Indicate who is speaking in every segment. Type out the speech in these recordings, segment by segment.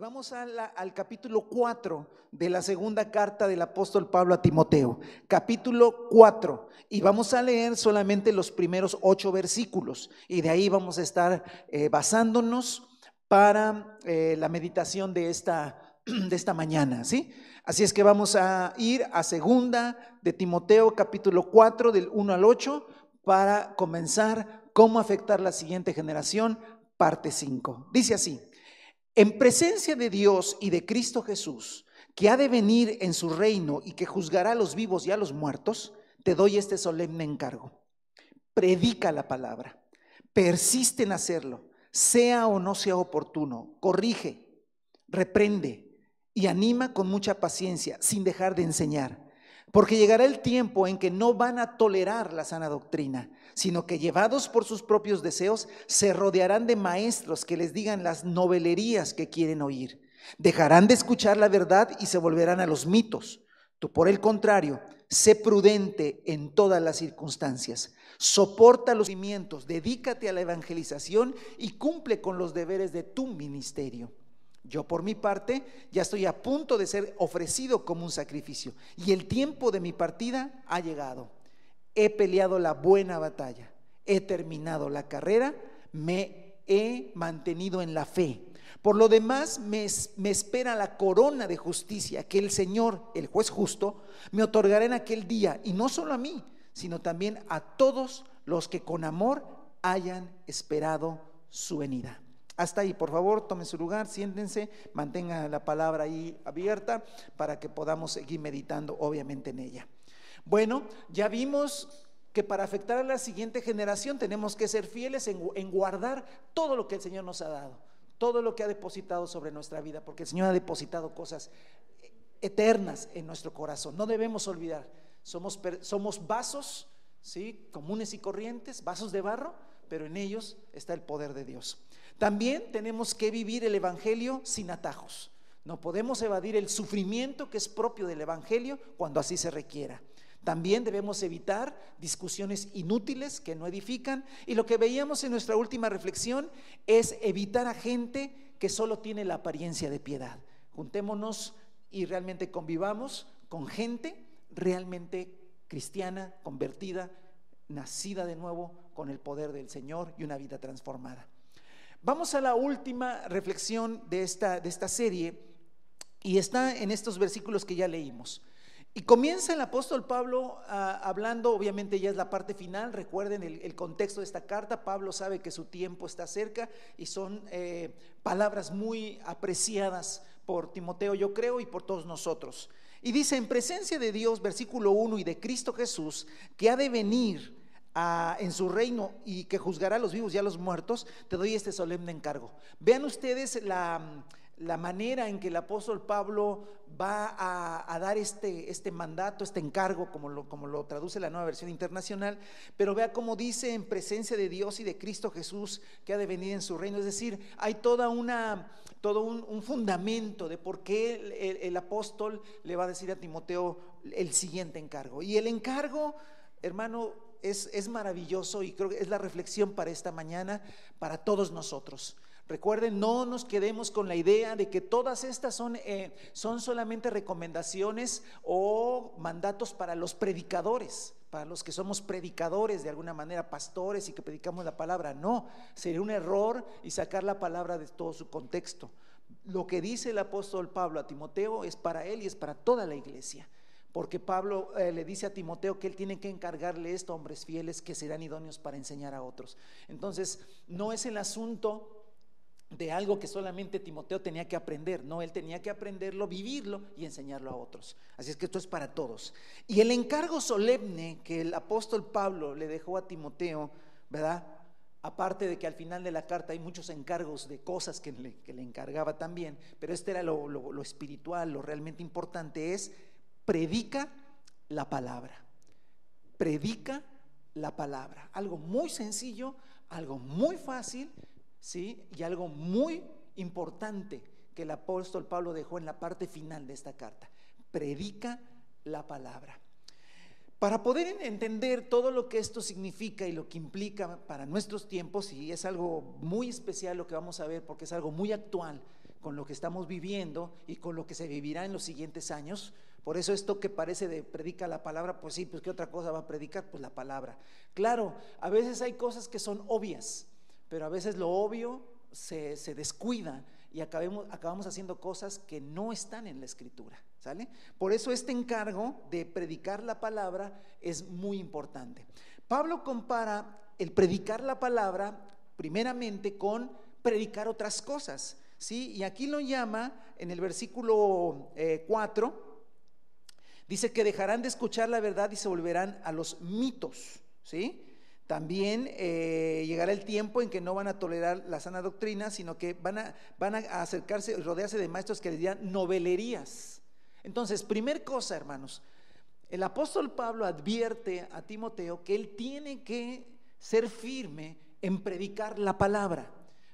Speaker 1: vamos al capítulo 4 de la segunda carta del apóstol Pablo a Timoteo, capítulo 4, y vamos a leer solamente los primeros 8 versículos, y de ahí vamos a estar basándonos para la meditación de esta mañana, ¿sí? Así es que vamos a ir a segunda de Timoteo, capítulo 4, del 1 al 8, para comenzar cómo afectar la siguiente generación, parte 5. Dice así: en presencia de Dios y de Cristo Jesús, que ha de venir en su reino y que juzgará a los vivos y a los muertos, te doy este solemne encargo. Predica la palabra, persiste en hacerlo, sea o no sea oportuno, corrige, reprende y anima con mucha paciencia, sin dejar de enseñar. Porque llegará el tiempo en que no van a tolerar la sana doctrina, sino que llevados por sus propios deseos, se rodearán de maestros que les digan las novelerías que quieren oír. Dejarán de escuchar la verdad y se volverán a los mitos. Tú, por el contrario, sé prudente en todas las circunstancias. Soporta los sufrimientos, dedícate a la evangelización y cumple con los deberes de tu ministerio. Yo, por mi parte, ya estoy a punto de ser ofrecido como un sacrificio, y el tiempo de mi partida ha llegado. He peleado la buena batalla, he terminado la carrera, me he mantenido en la fe. Por lo demás, me espera la corona de justicia que el Señor, el juez justo, me otorgará en aquel día, y no solo a mí, sino también a todos los que con amor hayan esperado su venida. Hasta ahí, por favor, tomen su lugar, siéntense, mantengan la palabra ahí abierta para que podamos seguir meditando, obviamente, en ella. Bueno, ya vimos que para afectar a la siguiente generación tenemos que ser fieles en guardar todo lo que el Señor nos ha dado, todo lo que ha depositado sobre nuestra vida, porque el Señor ha depositado cosas eternas en nuestro corazón. No debemos olvidar, somos vasos, ¿sí?, comunes y corrientes, vasos de barro, pero en ellos está el poder de Dios. También tenemos que vivir el evangelio sin atajos. No podemos evadir el sufrimiento que es propio del evangelio cuando así se requiera. También debemos evitar discusiones inútiles que no edifican, y lo que veíamos en nuestra última reflexión es evitar a gente que solo tiene la apariencia de piedad. Juntémonos y realmente convivamos con gente realmente cristiana, convertida, nacida de nuevo con el poder del Señor y una vida transformada. Vamos a la última reflexión de esta serie, y está en estos versículos que ya leímos. Y comienza el apóstol Pablo hablando, obviamente ya es la parte final. Recuerden el contexto de esta carta. Pablo sabe que su tiempo está cerca y son palabras muy apreciadas por Timoteo, yo creo, y por todos nosotros. Y dice: en presencia de Dios, versículo 1, y de Cristo Jesús, que ha de venir en su reino y que juzgará a los vivos y a los muertos, te doy este solemne encargo. Vean ustedes la manera en que el apóstol Pablo va a dar este mandato, este encargo, como lo traduce la Nueva Versión Internacional. Pero vea cómo dice: en presencia de Dios y de Cristo Jesús, que ha de venir en su reino. Es decir, hay todo un fundamento de por qué el apóstol le va a decir a Timoteo el siguiente encargo. Y el encargo, hermano, es maravilloso, y creo que es la reflexión para esta mañana, para todos nosotros. Recuerden, no nos quedemos con la idea de que todas estas son solamente recomendaciones o mandatos para los predicadores, para los que somos predicadores de alguna manera, pastores, y que predicamos la palabra. No, sería un error y sacar la palabra de todo su contexto. Lo que dice el apóstol Pablo a Timoteo es para él y es para toda la iglesia. Porque Pablo le dice a Timoteo que él tiene que encargarle esto a hombres fieles que serán idóneos para enseñar a otros. Entonces, no es el asunto de algo que solamente Timoteo tenía que aprender. No, él tenía que aprenderlo, vivirlo y enseñarlo a otros. Así es que esto es para todos. Y el encargo solemne que el apóstol Pablo le dejó a Timoteo, ¿verdad? Aparte de que al final de la carta hay muchos encargos de cosas que le encargaba también, pero este era lo espiritual, lo realmente importante es: predica la palabra. Predica la palabra. Algo muy sencillo, algo muy fácil, ¿sí? Y algo muy importante que el apóstol Pablo dejó en la parte final de esta carta: predica la palabra. Para poder entender todo lo que esto significa y lo que implica para nuestros tiempos, y es algo muy especial lo que vamos a ver, porque es algo muy actual con lo que estamos viviendo y con lo que se vivirá en los siguientes años. Por eso esto que parece de predica la palabra, pues sí, pues ¿qué otra cosa va a predicar? Pues la palabra. Claro, a veces hay cosas que son obvias, pero a veces lo obvio se descuida y acabamos haciendo cosas que no están en la Escritura, ¿sale? Por eso este encargo de predicar la palabra es muy importante. Pablo compara el predicar la palabra primeramente con predicar otras cosas, ¿sí? Y aquí lo llama en el versículo 4, dice que dejarán de escuchar la verdad y se volverán a los mitos, ¿sí? También llegará el tiempo en que no van a tolerar la sana doctrina, sino que van a acercarse y rodearse de maestros que les dirán novelerías. Entonces, primer cosa, hermanos, el apóstol Pablo advierte a Timoteo que él tiene que ser firme en predicar la palabra.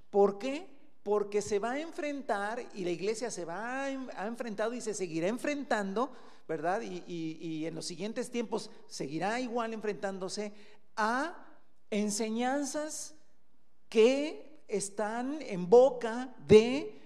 Speaker 1: ¿Por qué? Porque se va a enfrentar, y la iglesia ha enfrentado y se seguirá enfrentando, ¿verdad? Y en los siguientes tiempos seguirá igual enfrentándose a enseñanzas que están en boca de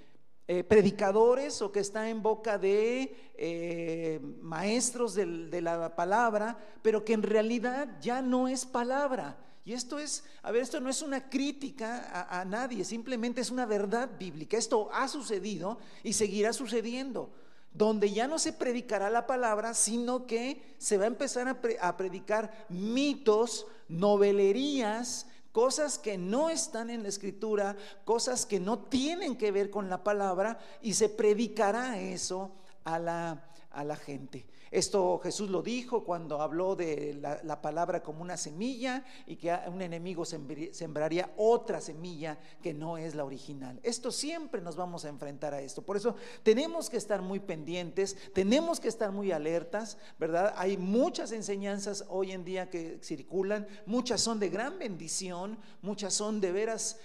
Speaker 1: predicadores, o que están en boca de maestros de la palabra, pero que en realidad ya no es palabra. Y esto es, esto no es una crítica a nadie, simplemente es una verdad bíblica. Esto ha sucedido y seguirá sucediendo, donde ya no se predicará la palabra, sino que se va a empezar a predicar mitos, novelerías, cosas que no están en la Escritura, cosas que no tienen que ver con la palabra, y se predicará eso a la gente. Esto Jesús lo dijo cuando habló de la palabra como una semilla, y que un enemigo sembraría otra semilla que no es la original. Esto siempre nos vamos a enfrentar a esto. Por eso tenemos que estar muy pendientes, tenemos que estar muy alertas, ¿verdad? Hay muchas enseñanzas hoy en día que circulan, muchas son de gran bendición, muchas son de veras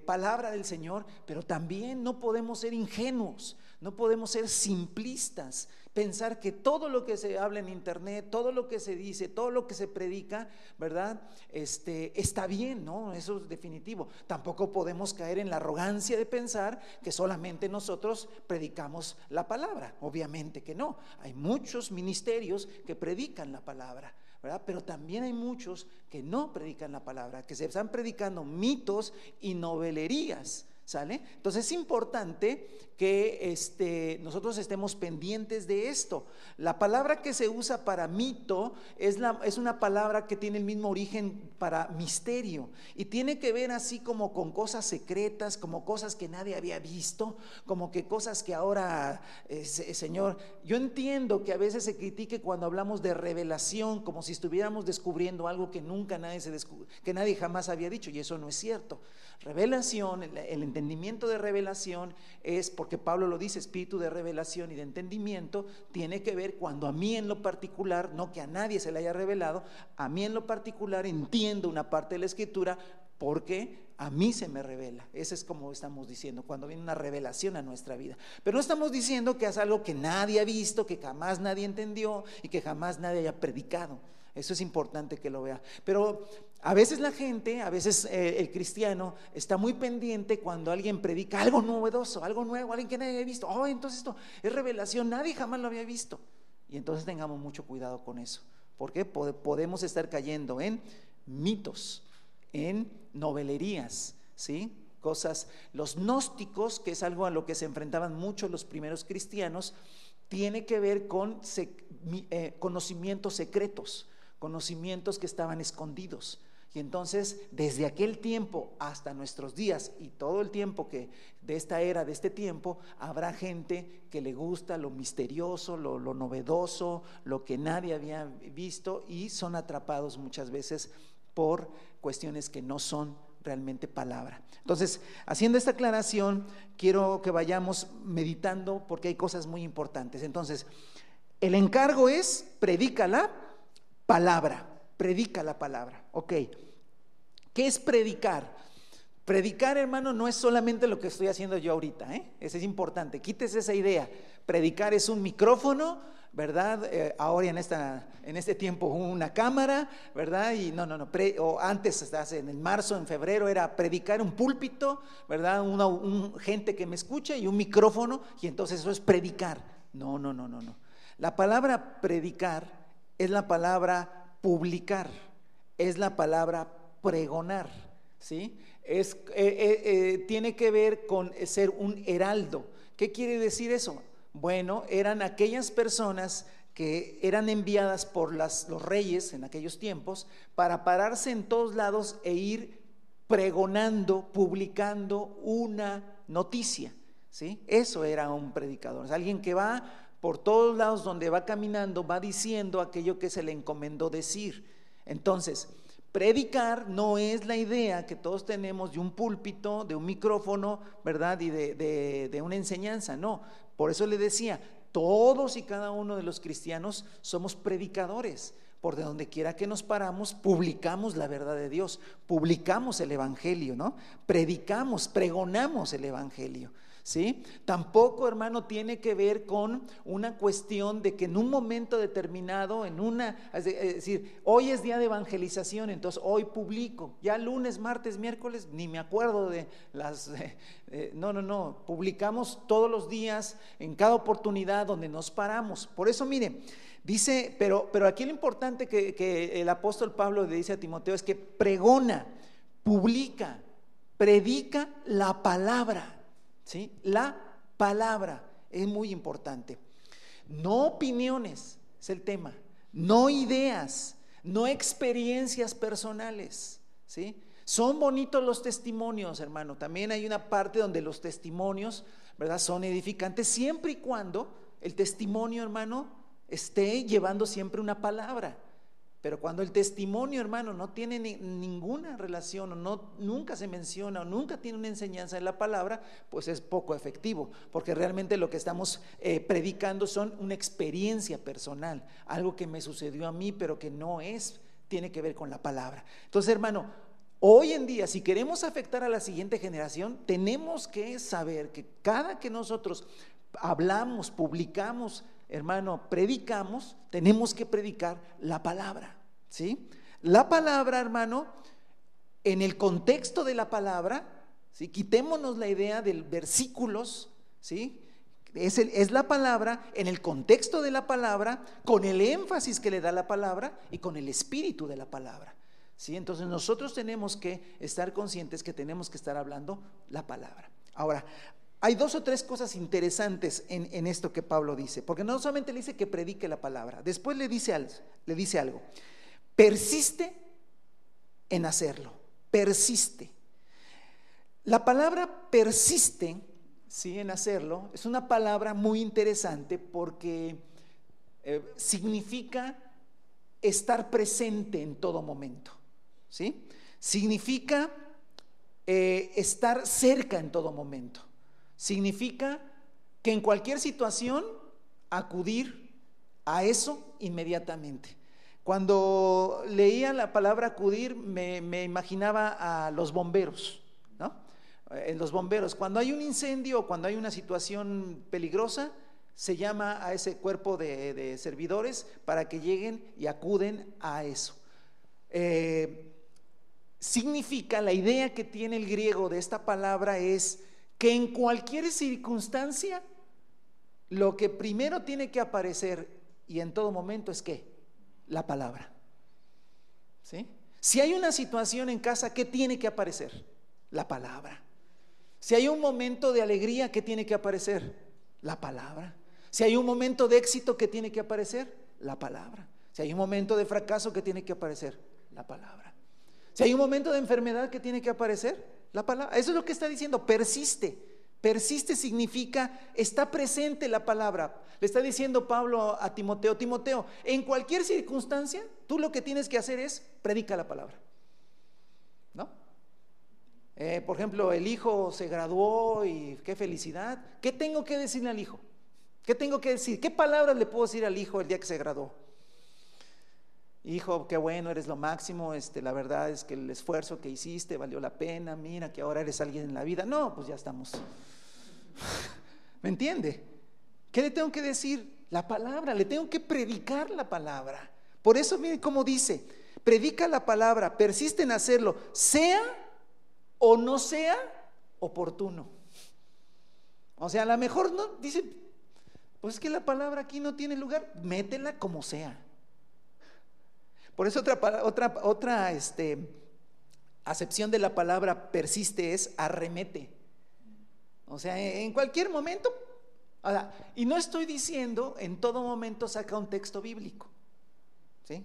Speaker 1: palabra del Señor, pero también no podemos ser ingenuos, no podemos ser simplistas, pensar que todo lo que se habla en internet, todo lo que se dice, todo lo que se predica, ¿verdad? Está bien, ¿no? Eso es definitivo. Tampoco podemos caer en la arrogancia de pensar que solamente nosotros predicamos la palabra. Obviamente que no. Hay muchos ministerios que predican la palabra, ¿verdad? Pero también hay muchos que no predican la palabra, que se están predicando mitos y novelerías, ¿sale? Entonces es importante que nosotros estemos pendientes de esto. La palabra que se usa para mito es una palabra que tiene el mismo origen para misterio, y tiene que ver así como con cosas secretas, como cosas que nadie había visto, como que cosas que ahora, Señor, yo entiendo que a veces se critique cuando hablamos de revelación, como si estuviéramos descubriendo algo que nunca que nadie jamás había dicho, y eso no es cierto. Revelación, el entendimiento de revelación es, porque Pablo lo dice, espíritu de revelación y de entendimiento, tiene que ver cuando a mí en lo particular, no que a nadie se le haya revelado, a mí en lo particular entiendo una parte de la Escritura porque a mí se me revela. Eso es como estamos diciendo, cuando viene una revelación a nuestra vida. Pero no estamos diciendo que es algo que nadie ha visto, que jamás nadie entendió y que jamás nadie haya predicado. Eso es importante que lo vea. Pero a veces la gente, a veces el cristiano está muy pendiente cuando alguien predica algo novedoso, algo nuevo, alguien que nadie había visto. Oh, entonces esto es revelación, nadie jamás lo había visto. Y entonces tengamos mucho cuidado con eso, porque podemos estar cayendo en mitos, en novelerías, ¿sí? Cosas, los gnósticos, que es algo a lo que se enfrentaban mucho los primeros cristianos, tiene que ver con conocimientos secretos, conocimientos que estaban escondidos. Y entonces desde aquel tiempo hasta nuestros días, y todo el tiempo que de esta era, de este tiempo, habrá gente que le gusta lo misterioso, lo novedoso, lo que nadie había visto, y son atrapados muchas veces por cuestiones que no son realmente palabra. Entonces, haciendo esta aclaración, quiero que vayamos meditando, porque hay cosas muy importantes. Entonces, el encargo es: predica la palabra, predica la palabra. Ok, ¿qué es predicar? Predicar, hermano, no es solamente lo que estoy haciendo yo ahorita, Eso es importante, quítese esa idea. Predicar es un micrófono, ¿verdad? Ahora en este tiempo una cámara, ¿verdad? Y o antes, en marzo, en febrero, era predicar un púlpito, ¿verdad? Gente que me escucha y un micrófono, y entonces eso es predicar. No. La palabra predicar es la palabra publicar, es la palabra pregonar, ¿sí? Tiene que ver con ser un heraldo. ¿Qué quiere decir eso? Bueno, eran aquellas personas que eran enviadas por los reyes en aquellos tiempos para pararse en todos lados e ir pregonando, publicando una noticia, ¿sí? Eso era un predicador, es alguien que va por todos lados, donde va caminando, va diciendo aquello que se le encomendó decir. Entonces, predicar no es la idea que todos tenemos de un púlpito, de un micrófono, ¿verdad? Y de una enseñanza, no. Por eso le decía, todos y cada uno de los cristianos somos predicadores. Por de donde quiera que nos paramos, publicamos la verdad de Dios, publicamos el evangelio, ¿no? Predicamos, pregonamos el evangelio, ¿sí? Tampoco, hermano, tiene que ver con una cuestión de que en un momento determinado, es decir, hoy es día de evangelización, entonces hoy publico, ya lunes, martes, miércoles, ni me acuerdo de las... no, publicamos todos los días, en cada oportunidad donde nos paramos. Por eso, mire, dice, pero aquí lo importante que el apóstol Pablo le dice a Timoteo es que pregona, publica, predica la palabra. ¿Sí? La palabra es muy importante. No opiniones, es el tema. No ideas, no experiencias personales, ¿sí? Son bonitos los testimonios, hermano. También hay una parte donde los testimonios, ¿verdad?, son edificantes, siempre y cuando el testimonio, hermano, esté llevando siempre una palabra. Pero cuando el testimonio, hermano, no tiene ninguna relación, o nunca se menciona, o nunca tiene una enseñanza en la palabra, pues es poco efectivo, porque realmente lo que estamos predicando son una experiencia personal, algo que me sucedió a mí, pero que tiene que ver con la palabra. Entonces, hermano, hoy en día, si queremos afectar a la siguiente generación, tenemos que saber que cada que nosotros hablamos, publicamos, hermano, predicamos, tenemos que predicar la palabra, ¿sí? La palabra, hermano, en el contexto de la palabra, ¿sí? Quitémonos la idea de versículos, ¿sí? Es la palabra, en el contexto de la palabra, con el énfasis que le da la palabra y con el espíritu de la palabra, ¿sí? Entonces nosotros tenemos que estar conscientes que tenemos que estar hablando la palabra. Ahora, hay dos o tres cosas interesantes en esto que Pablo dice, porque no solamente le dice que predique la palabra, después le dice algo, persiste en hacerlo, persiste. La palabra persiste, ¿sí?, en hacerlo, es una palabra muy interesante porque significa estar presente en todo momento, ¿sí? Significa estar cerca en todo momento. Significa que en cualquier situación acudir a eso inmediatamente. Cuando leía la palabra acudir me imaginaba a los bomberos, ¿no? En los bomberos, cuando hay un incendio o cuando hay una situación peligrosa, se llama a ese cuerpo de servidores para que lleguen y acuden a eso. Significa, la idea que tiene el griego de esta palabra es que en cualquier circunstancia lo que primero tiene que aparecer y en todo momento es ¿qué? La palabra, ¿sí? Si hay una situación en casa, ¿qué tiene que aparecer? La palabra. Si hay un momento de alegría, ¿qué tiene que aparecer? La palabra. Si hay un momento de éxito, ¿qué tiene que aparecer? La palabra. Si hay un momento de fracaso, ¿qué tiene que aparecer? La palabra. Si hay un momento de enfermedad, ¿qué tiene que aparecer? La palabra. Eso es lo que está diciendo, persiste. Persiste significa, está presente la palabra. Le está diciendo Pablo a Timoteo, Timoteo, en cualquier circunstancia, tú lo que tienes que hacer es predica la palabra, ¿no? Por ejemplo, el hijo se graduó y qué felicidad. ¿Qué tengo que decirle al hijo? ¿Qué tengo que decir? ¿Qué palabras le puedo decir al hijo el día que se graduó? Hijo, qué bueno, eres lo máximo, la verdad es que el esfuerzo que hiciste valió la pena, mira que ahora eres alguien en la vida. No, pues ya estamos. ¿Me entiende? ¿Qué le tengo que decir? La palabra, le tengo que predicar la palabra. Por eso miren cómo dice, predica la palabra, persiste en hacerlo, sea o no sea oportuno. O sea, a lo mejor no, dice, pues es que la palabra aquí no tiene lugar, métela como sea. Por eso otra acepción de la palabra persiste es arremete. O sea, en cualquier momento. Ahora, y no estoy diciendo en todo momento saca un texto bíblico, ¿sí?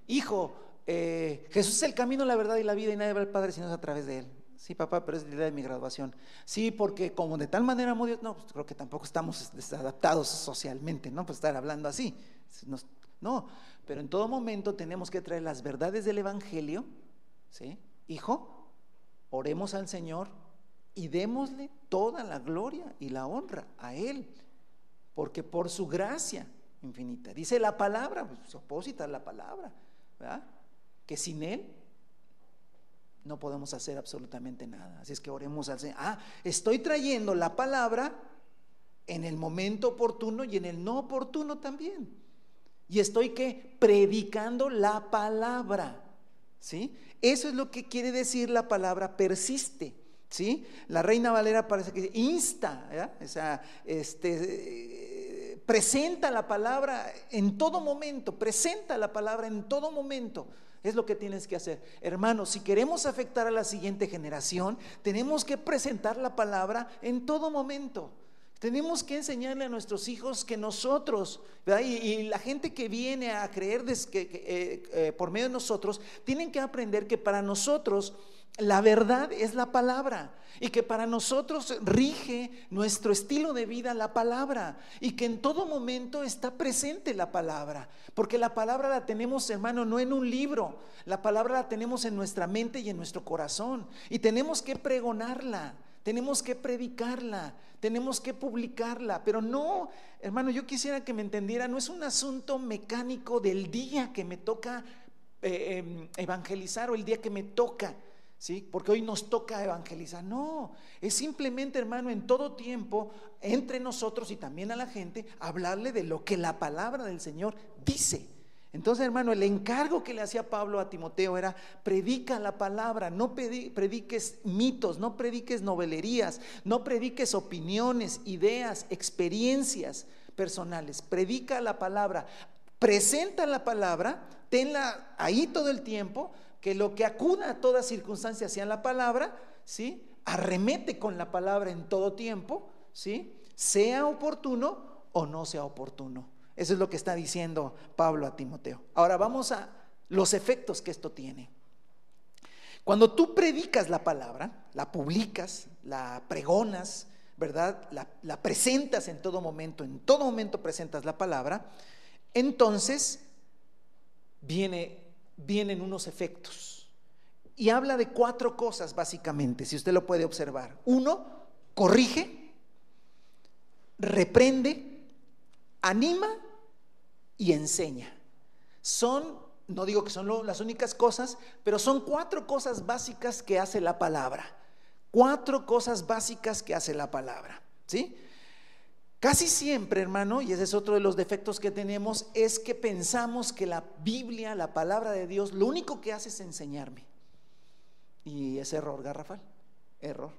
Speaker 1: Hijo, Jesús es el camino, la verdad y la vida, y nadie va al Padre sino es a través de él. Sí, papá, pero es el día de mi graduación. Sí, porque como de tal manera amó Dios, no, pues creo que tampoco estamos desadaptados socialmente, ¿no? Pues estar hablando así. No, pero en todo momento tenemos que traer las verdades del Evangelio, ¿sí? Hijo, oremos al Señor y démosle toda la gloria y la honra a Él, porque por su gracia infinita, dice la palabra, pues se opósita a la palabra, ¿verdad? Que sin Él no podemos hacer absolutamente nada. Así es que oremos al Señor. Estoy trayendo la palabra en el momento oportuno y en el no oportuno también. Y estoy predicando la palabra, ¿sí? Eso es lo que quiere decir la palabra persiste, ¿sí? La Reina Valera parece que insta, ¿verdad? O sea, presenta la palabra en todo momento, presenta la palabra en todo momento. Es lo que tienes que hacer, hermanos. Si queremos afectar a la siguiente generación, tenemos que presentar la palabra en todo momento. Tenemos que enseñarle a nuestros hijos que nosotros, ¿verdad? Y la gente que viene a creer por medio de nosotros, tienen que aprender que para nosotros la verdad es la palabra, y que para nosotros rige nuestro estilo de vida la palabra, y que en todo momento está presente la palabra, porque la palabra la tenemos, hermano, no en un libro, la palabra la tenemos en nuestra mente y en nuestro corazón, y tenemos que pregonarla, tenemos que predicarla, tenemos que publicarla. Pero no, hermano, yo quisiera que me entendiera, no es un asunto mecánico del día que me toca evangelizar o el día que me toca, ¿sí? Porque hoy nos toca evangelizar. No, es simplemente, hermano, en todo tiempo, entre nosotros y también a la gente, hablarle de lo que la palabra del Señor dice. Entonces, hermano, el encargo que le hacía Pablo a Timoteo era: predica la palabra, no prediques mitos, no prediques novelerías, no prediques opiniones, ideas, experiencias personales. Predica la palabra, presenta la palabra, tenla ahí todo el tiempo, que lo que acuda a toda circunstancia sea la palabra, ¿sí? Arremete con la palabra en todo tiempo, ¿sí? Sea oportuno o no sea oportuno. Eso es lo que está diciendo Pablo a Timoteo. Ahora vamos a los efectos que esto tiene. Cuando tú predicas la palabra, la publicas, la pregonas, ¿verdad? La presentas en todo momento presentas la palabra, entonces vienen unos efectos. Y habla de 4 cosas básicamente, si usted lo puede observar. 1, corrige, reprende, anima y enseña. No digo que son las únicas cosas, pero son 4 cosas básicas que hace la palabra. 4 cosas básicas que hace la palabra, ¿sí? Casi siempre, hermano, y ese es otro de los defectos que tenemos, es que pensamos que la Biblia, la palabra de Dios, lo único que hace es enseñarme. Y es error garrafal, error.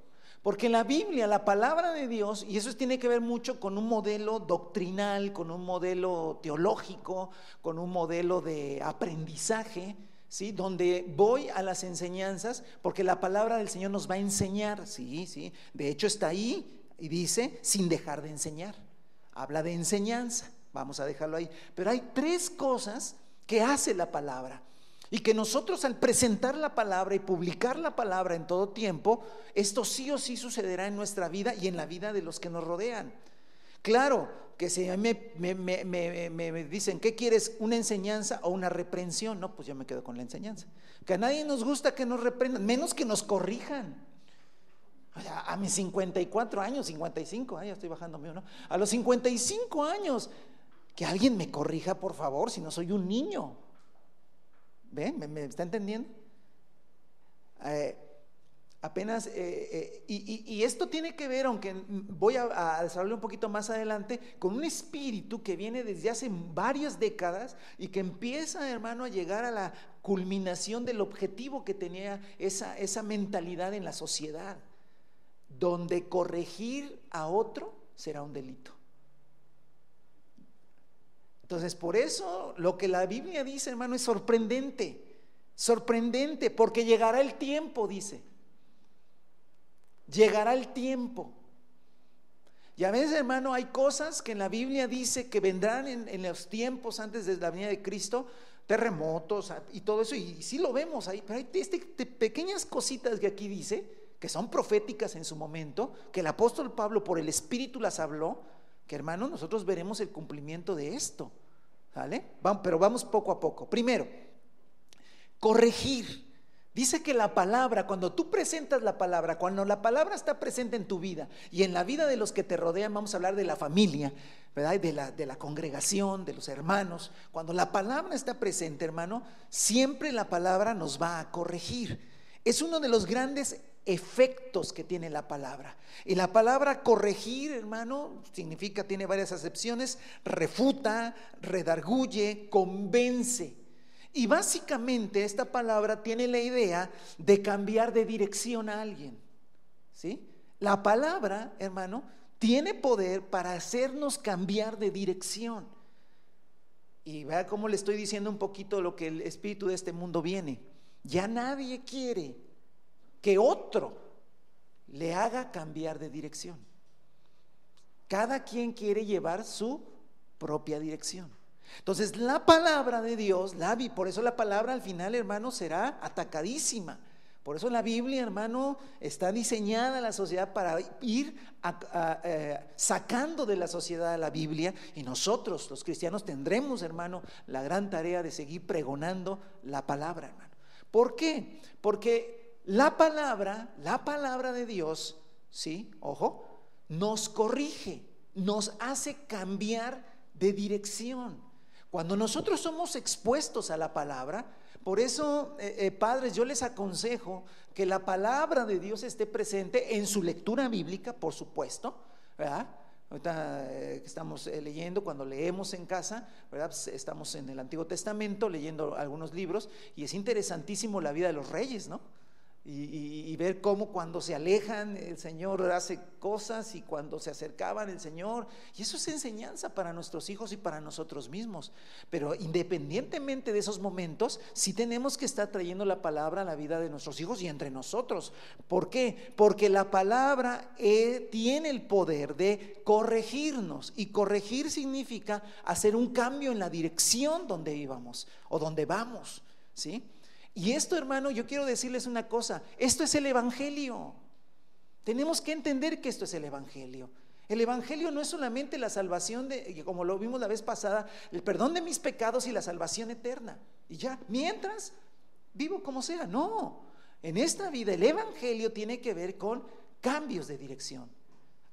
Speaker 1: Porque en la Biblia, la palabra de Dios, y eso tiene que ver mucho con un modelo doctrinal, con un modelo teológico, con un modelo de aprendizaje, ¿sí? Donde voy a las enseñanzas, porque la palabra del Señor nos va a enseñar, sí. De hecho está ahí y dice, sin dejar de enseñar. Habla de enseñanza, vamos a dejarlo ahí. Pero hay 3 cosas que hace la palabra. Y que nosotros al presentar la palabra y publicar la palabra en todo tiempo, esto sí o sí sucederá en nuestra vida y en la vida de los que nos rodean. Claro que si me dicen, ¿qué quieres? ¿Una enseñanza o una reprensión? No, pues yo me quedo con la enseñanza. Que a nadie nos gusta que nos reprendan, menos que nos corrijan. A mis 54 años, 55, ya estoy bajando mío, ¿no? A los 55 años, que alguien me corrija, por favor, si no soy un niño. ¿Ven? ¿Me está entendiendo? Apenas, y esto tiene que ver, aunque voy a desarrollar un poquito más adelante, con un espíritu que viene desde hace varias décadas y que empieza, hermano, a llegar a la culminación del objetivo que tenía esa mentalidad en la sociedad, donde corregir a otro será un delito. Entonces, por eso lo que la Biblia dice, hermano, es sorprendente, sorprendente, porque llegará el tiempo, dice. Llegará el tiempo. Y a veces, hermano, hay cosas que en la Biblia dice que vendrán en los tiempos antes de la venida de Cristo, terremotos y todo eso, y sí lo vemos ahí, pero hay pequeñas cositas que aquí dice, que son proféticas en su momento, que el apóstol Pablo por el Espíritu las habló, que, hermano, nosotros veremos el cumplimiento de esto, ¿vale? Pero vamos poco a poco. Primero, corregir. Dice que la palabra, cuando tú presentas la palabra, cuando la palabra está presente en tu vida y en la vida de los que te rodean, vamos a hablar de la familia, ¿verdad? De la congregación, de los hermanos. Cuando la palabra está presente, hermano, siempre la palabra nos va a corregir. Es uno de los grandes efectos que tiene la palabra. Y la palabra corregir, hermano, significa, tiene varias acepciones: refuta, redarguye, convence. Y básicamente esta palabra tiene la idea de cambiar de dirección a alguien, ¿sí? La palabra, hermano, tiene poder para hacernos cambiar de dirección. Y vea cómo le estoy diciendo un poquito lo que el espíritu de este mundo viene. Ya nadie quiere que otro le haga cambiar de dirección. Cada quien quiere llevar su propia dirección. Entonces la palabra de Dios, por eso la palabra al final, hermano, será atacadísima. Por eso la Biblia, hermano, está diseñada la sociedad para ir sacando de la sociedad a la Biblia, y nosotros los cristianos tendremos, hermano, la gran tarea de seguir pregonando la palabra, hermano. ¿Por qué? Porque la palabra de Dios, sí, ojo, nos corrige, nos hace cambiar de dirección. Cuando nosotros somos expuestos a la palabra, por eso, padres, yo les aconsejo que la palabra de Dios esté presente en su lectura bíblica, por supuesto, ¿verdad? Ahorita estamos leyendo, cuando leemos en casa, ¿verdad? Pues estamos en el Antiguo Testamento leyendo algunos libros, y es interesantísimo la vida de los reyes, ¿no? Y ver cómo cuando se alejan el Señor hace cosas, y cuando se acercaban el Señor, y eso es enseñanza para nuestros hijos y para nosotros mismos. Pero independientemente de esos momentos, sí tenemos que estar trayendo la palabra a la vida de nuestros hijos y entre nosotros. ¿Por qué? Porque la palabra tiene el poder de corregirnos, y corregir significa hacer un cambio en la dirección donde íbamos o donde vamos, ¿sí? Y esto, hermano, yo quiero decirles una cosa: esto es el Evangelio. Tenemos que entender que esto es el Evangelio. El Evangelio no es solamente la salvación como lo vimos la vez pasada, el perdón de mis pecados y la salvación eterna, y ya, mientras vivo como sea. No, en esta vida el Evangelio tiene que ver con cambios de dirección.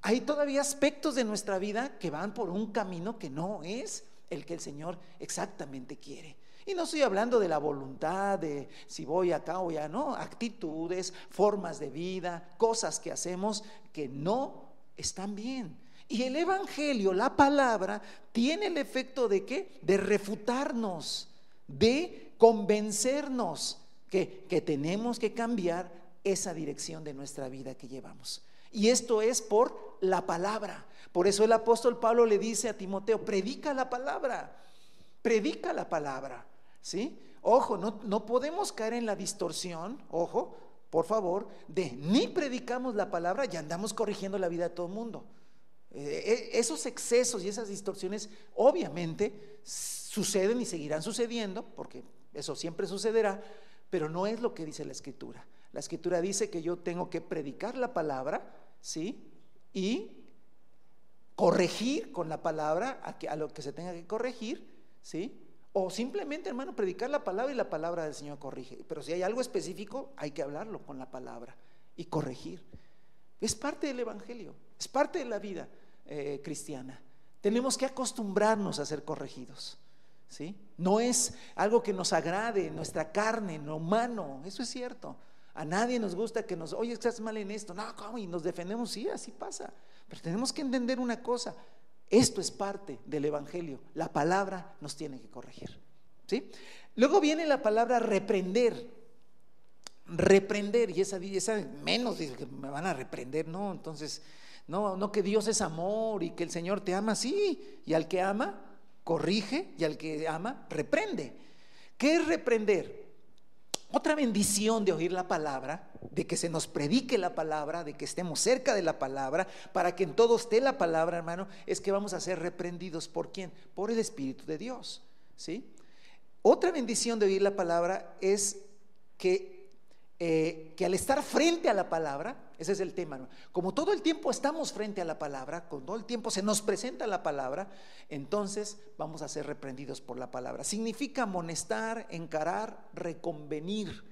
Speaker 1: Hay todavía aspectos de nuestra vida que van por un camino que no es el que el Señor exactamente quiere. Y no estoy hablando de la voluntad, de si voy acá o ya, no, actitudes, formas de vida, cosas que hacemos que no están bien. Y el Evangelio, la palabra, tiene el efecto de ¿qué? De refutarnos, de convencernos que tenemos que cambiar esa dirección de nuestra vida que llevamos. Y esto es por la palabra. Por eso el apóstol Pablo le dice a Timoteo: predica la palabra, predica la palabra. ¿Sí? Ojo, no podemos caer en la distorsión, ojo, por favor, de ni predicamos la palabra y andamos corrigiendo la vida de todo el mundo. Esos excesos y esas distorsiones obviamente suceden y seguirán sucediendo, porque eso siempre sucederá, pero no es lo que dice la Escritura. La Escritura dice que yo tengo que predicar la palabra, ¿sí? Y corregir con la palabra a lo que se tenga que corregir, ¿sí? O simplemente, hermano, predicar la palabra y la palabra del Señor corrige. Pero si hay algo específico, hay que hablarlo con la palabra y corregir. Es parte del Evangelio, es parte de la vida cristiana. Tenemos que acostumbrarnos a ser corregidos, ¿sí? No es algo que nos agrade en nuestra carne, en lo humano, eso es cierto. A nadie nos gusta que nos, oye, estás mal en esto. No, ¿cómo? Y nos defendemos, sí, así pasa. Pero tenemos que entender una cosa, esto es parte del evangelio. La palabra nos tiene que corregir, ¿sí? Luego viene la palabra reprender. Reprender, y esa menos dice que me van a reprender, no, entonces, no que Dios es amor y que el Señor te ama, sí, y al que ama, corrige, y al que ama, reprende. ¿Qué es reprender? Otra bendición de oír la palabra, de que se nos predique la palabra, de que estemos cerca de la palabra, para que en todo esté la palabra, hermano, es que vamos a ser reprendidos. ¿Por quién? Por el Espíritu de Dios, ¿sí? Otra bendición de oír la palabra es que al estar frente a la palabra, ese es el tema, ¿no? Como todo el tiempo estamos frente a la palabra, con todo el tiempo se nos presenta la palabra, entonces vamos a ser reprendidos por la palabra. Significa amonestar, encarar, reconvenir.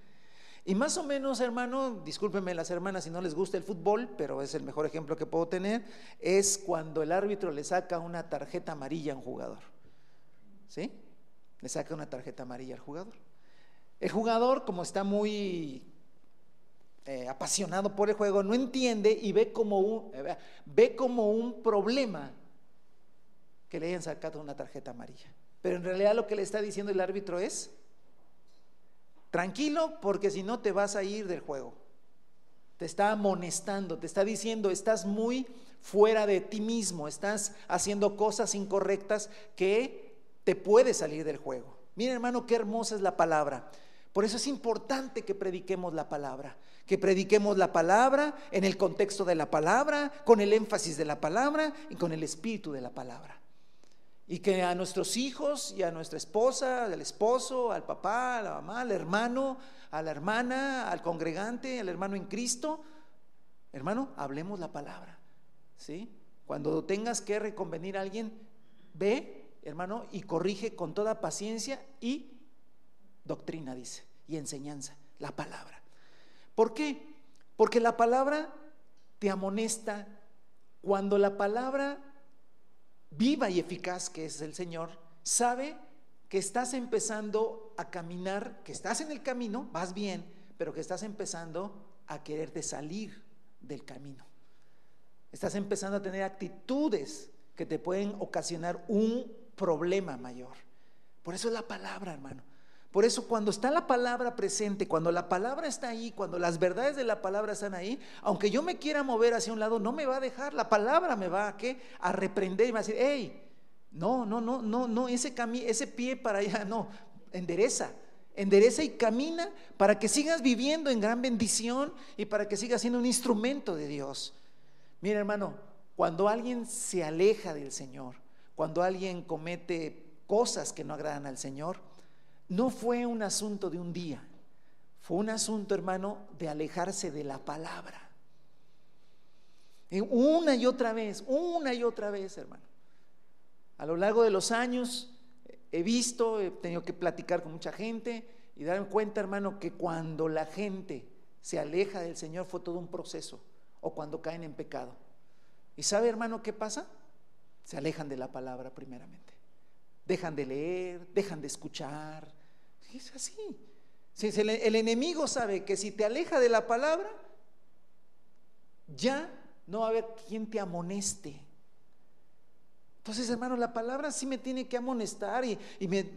Speaker 1: Y más o menos, hermano, discúlpenme las hermanas si no les gusta el fútbol, pero es el mejor ejemplo que puedo tener, es cuando el árbitro le saca una tarjeta amarilla a un jugador, ¿sí? Le saca una tarjeta amarilla al jugador. El jugador, como está muy apasionado por el juego, no entiende y ve como un problema que le hayan sacado una tarjeta amarilla. Pero en realidad lo que le está diciendo el árbitro es: tranquilo, porque si no te vas a ir del juego. Te está amonestando, te está diciendo: estás muy fuera de ti mismo, estás haciendo cosas incorrectas que te puedes salir del juego. Mira, hermano, qué hermosa es la palabra. Por eso es importante que prediquemos la palabra, en el contexto de la palabra, con el énfasis de la palabra y con el espíritu de la palabra. Y que a nuestros hijos y a nuestra esposa, al esposo, al papá, a la mamá, al hermano, a la hermana, al congregante, al hermano en Cristo, hermano, hablemos la palabra, ¿sí? Cuando tengas que reconvenir a alguien, ve, hermano, y corrige con toda paciencia y doctrina, dice, y enseñanza, la palabra. ¿Por qué? Porque la palabra te amonesta. Cuando la palabra viva y eficaz, que es el Señor, sabe que estás empezando a caminar, que estás en el camino, vas bien, pero que estás empezando a quererte salir del camino. Estás empezando a tener actitudes que te pueden ocasionar un problema mayor. Por eso es la palabra, hermano. Por eso cuando está la palabra presente, cuando la palabra está ahí, cuando las verdades de la palabra están ahí, aunque yo me quiera mover hacia un lado, no me va a dejar. La palabra me va a reprender y me va a decir: hey, no, ese pie para allá, no, endereza y camina para que sigas viviendo en gran bendición y para que sigas siendo un instrumento de Dios. Mira, hermano, cuando alguien se aleja del Señor, cuando alguien comete cosas que no agradan al Señor, no fue un asunto de un día, fue un asunto, hermano, de alejarse de la palabra. Una y otra vez, hermano. A lo largo de los años he tenido que platicar con mucha gente y darme cuenta, hermano, que cuando la gente se aleja del Señor fue todo un proceso, o cuando caen en pecado. ¿Y sabe, hermano, qué pasa? Se alejan de la palabra primeramente. Dejan de leer, dejan de escuchar. Es así. El enemigo sabe que si te aleja de la palabra, ya no va a haber quien te amoneste. Entonces, hermano, la palabra sí me tiene que amonestar y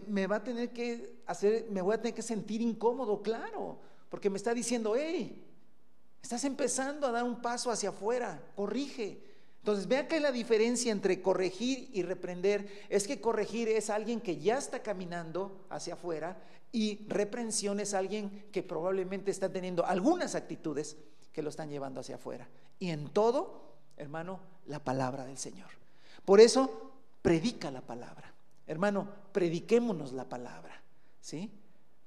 Speaker 1: me va a tener que hacer, me voy a tener que sentir incómodo, claro, porque me está diciendo: hey, estás empezando a dar un paso hacia afuera, corrige. Entonces, vea que la diferencia entre corregir y reprender es que corregir es alguien que ya está caminando hacia afuera y reprensión es alguien que probablemente está teniendo algunas actitudes que lo están llevando hacia afuera. Y en todo, hermano, la palabra del Señor. Por eso, predica la palabra. Hermano, prediquémonos la palabra, ¿sí?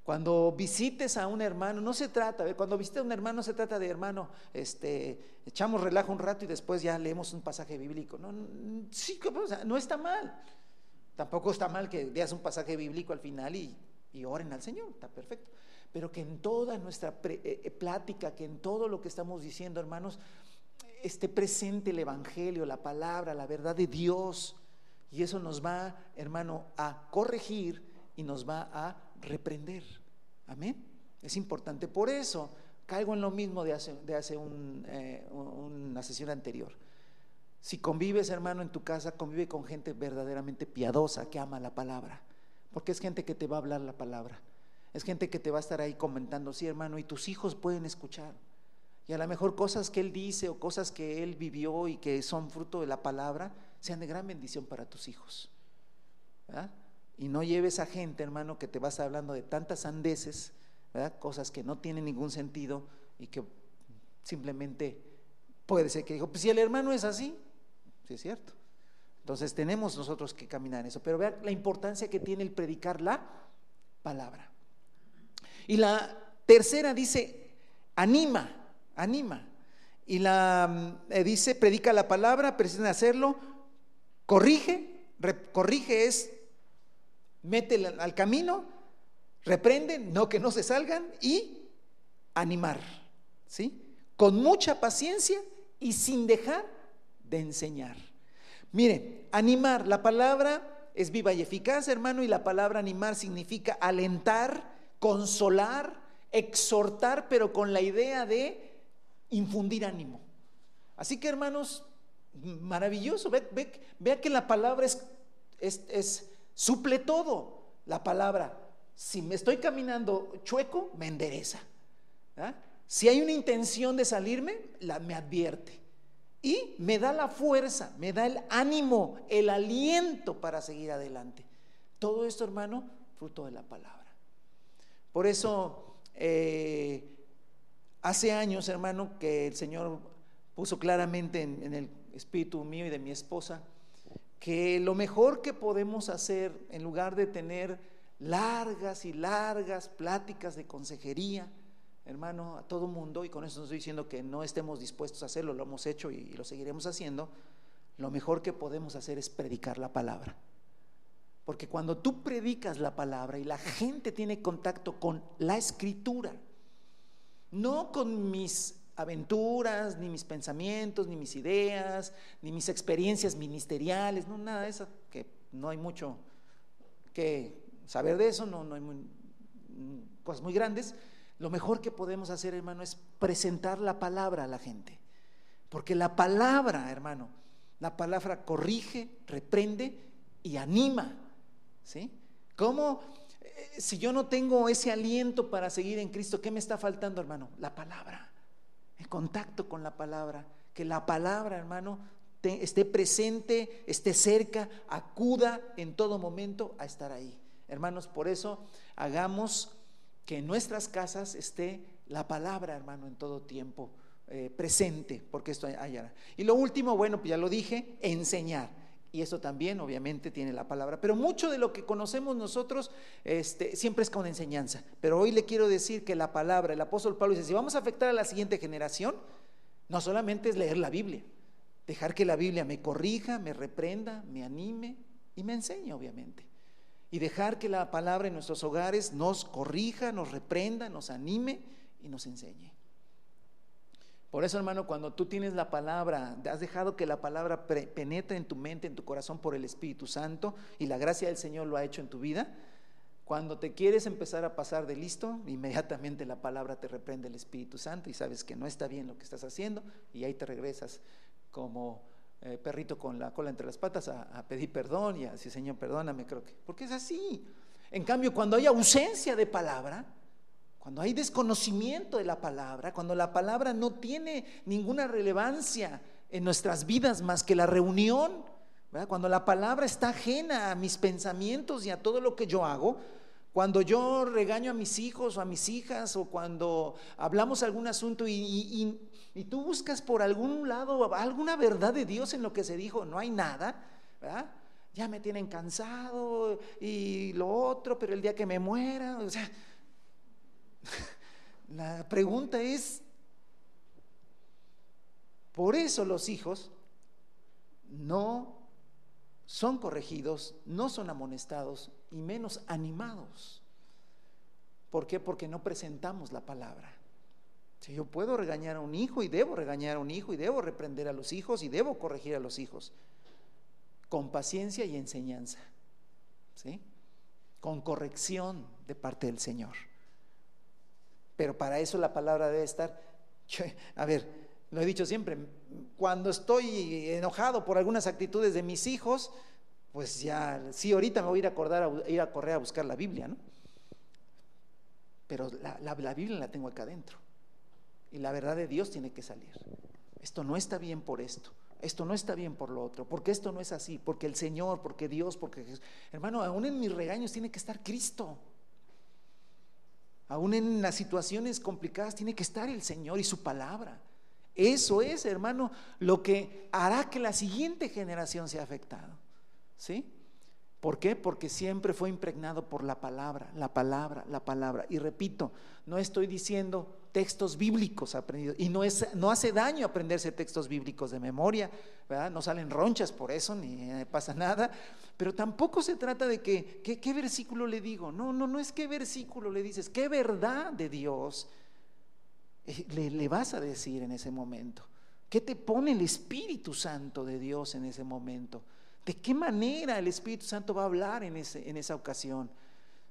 Speaker 1: Cuando visites a un hermano, cuando visites a un hermano no se trata de: hermano, echamos relajo un rato y después ya leemos un pasaje bíblico. No, sí, o sea, no está mal. Tampoco está mal que leas un pasaje bíblico al final y oren al Señor, está perfecto. Pero que en toda nuestra plática, que en todo lo que estamos diciendo, hermanos, esté presente el evangelio, la palabra, la verdad de Dios. Y eso nos va, hermano, a corregir y nos va a reprender. Amén. Es importante. Por eso, Caigo en lo mismo de hace una sesión anterior. Si convives, hermano, en tu casa, convive con gente verdaderamente piadosa, que ama la palabra, porque es gente que te va a hablar la palabra, es gente que te va a estar ahí comentando, sí, hermano, y tus hijos pueden escuchar, y a lo mejor cosas que él dice o cosas que él vivió y que son fruto de la palabra, sean de gran bendición para tus hijos, ¿verdad? Y no lleves a gente, hermano, que te va a estar hablando de tantas sandeces, ¿verdad? Cosas que no tienen ningún sentido y que simplemente puede ser que dijo, pues si el hermano es así, sí es cierto. Entonces tenemos nosotros que caminar en eso, pero vean la importancia que tiene el predicar la palabra. Y la tercera dice, anima. Y la dice, predica la palabra, precisa hacerlo, corrige es, mete al camino, reprende, no que no se salgan, y animar, ¿sí? Con mucha paciencia y sin dejar de enseñar. Mire, animar, la palabra es viva y eficaz, hermano, y la palabra animar significa alentar, consolar, exhortar, pero con la idea de infundir ánimo. Así que, hermanos, maravilloso, vea que la palabra suple todo. La palabra, si me estoy caminando chueco, me endereza, ¿verdad? Si hay una intención de salirme, me advierte y me da la fuerza, me da el ánimo, el aliento para seguir adelante. Todo esto, hermano, fruto de la palabra. Por eso hace años, hermano, que el Señor puso claramente en el espíritu mío y de mi esposa que lo mejor que podemos hacer, en lugar de tener largas y largas pláticas de consejería, hermano, a todo mundo, y con eso no estoy diciendo que no estemos dispuestos a hacerlo, lo hemos hecho y lo seguiremos haciendo, lo mejor que podemos hacer es predicar la palabra. Porque cuando tú predicas la palabra y la gente tiene contacto con la escritura, no con mis aventuras, ni mis pensamientos, ni mis ideas, ni mis experiencias ministeriales, no, nada de eso, que no hay mucho que saber de eso, no hay cosas muy grandes. Lo mejor que podemos hacer, hermano, es presentar la palabra a la gente, porque la palabra, hermano, la palabra corrige, reprende y anima, ¿sí? ¿Cómo? Si yo no tengo ese aliento para seguir en Cristo, ¿qué me está faltando, hermano? La palabra, el contacto con la palabra, que la palabra, hermano, esté presente, esté cerca, acuda en todo momento a estar ahí. Hermanos, por eso hagamos que en nuestras casas esté la palabra, hermano, en todo tiempo presente, porque esto hallará. Y lo último, bueno, pues ya lo dije, enseñar. Y eso también obviamente tiene la palabra, pero mucho de lo que conocemos nosotros siempre es con enseñanza. Pero hoy le quiero decir que la palabra, el apóstol Pablo dice, si vamos a afectar a la siguiente generación, no solamente es leer la Biblia, dejar que la Biblia me corrija, me reprenda, me anime y me enseñe, obviamente. Y dejar que la palabra en nuestros hogares nos corrija, nos reprenda, nos anime y nos enseñe. Por eso, hermano, cuando tú tienes la palabra, has dejado que la palabra penetre en tu mente, en tu corazón por el Espíritu Santo, y la gracia del Señor lo ha hecho en tu vida, cuando te quieres empezar a pasar de listo, inmediatamente la palabra te reprende el Espíritu Santo y sabes que no está bien lo que estás haciendo, y ahí te regresas como perrito con la cola entre las patas a pedir perdón y a decir, Señor, perdóname, creo que, porque es así. En cambio, cuando hay ausencia de palabra, cuando hay desconocimiento de la palabra, cuando la palabra no tiene ninguna relevancia en nuestras vidas más que la reunión, ¿verdad? Cuando la palabra está ajena a mis pensamientos y a todo lo que yo hago, cuando yo regaño a mis hijos o a mis hijas, o cuando hablamos algún asunto y tú buscas por algún lado alguna verdad de Dios en lo que se dijo, no hay nada, ¿verdad? Ya me tienen cansado y lo otro, pero el día que me muera, o sea, la pregunta es, por eso los hijos no son corregidos, no son amonestados y menos animados. ¿Por qué? Porque no presentamos la palabra. Si yo puedo regañar a un hijo y debo regañar a un hijo y debo reprender a los hijos y debo corregir a los hijos con paciencia y enseñanza, ¿sí? Con corrección de parte del Señor. pero para eso la palabra debe estar. A ver, lo he dicho siempre, cuando estoy enojado por algunas actitudes de mis hijos, pues ya, sí, ahorita me voy a ir a correr a buscar la Biblia, ¿no? Pero la Biblia la tengo acá adentro, y la verdad de Dios tiene que salir. Esto no está bien por esto, esto no está bien por lo otro, porque esto no es así, porque el Señor, porque Dios, porque Jesús. Hermano, aún en mis regaños tiene que estar Cristo. Aún en las situaciones complicadas tiene que estar el Señor y su palabra. Eso es, hermano, lo que hará que la siguiente generación sea afectada. ¿Sí? ¿Por qué? Porque siempre fue impregnado por la palabra, la palabra, la palabra. Y repito, no estoy diciendo textos bíblicos aprendidos, y no hace daño aprenderse textos bíblicos de memoria, ¿verdad? No salen ronchas por eso, ni pasa nada, pero tampoco se trata de ¿qué versículo le digo? No es qué versículo le dices, qué verdad de Dios le vas a decir en ese momento. ¿Qué te pone el Espíritu Santo de Dios en ese momento? ¿De qué manera el Espíritu Santo va a hablar en esa ocasión?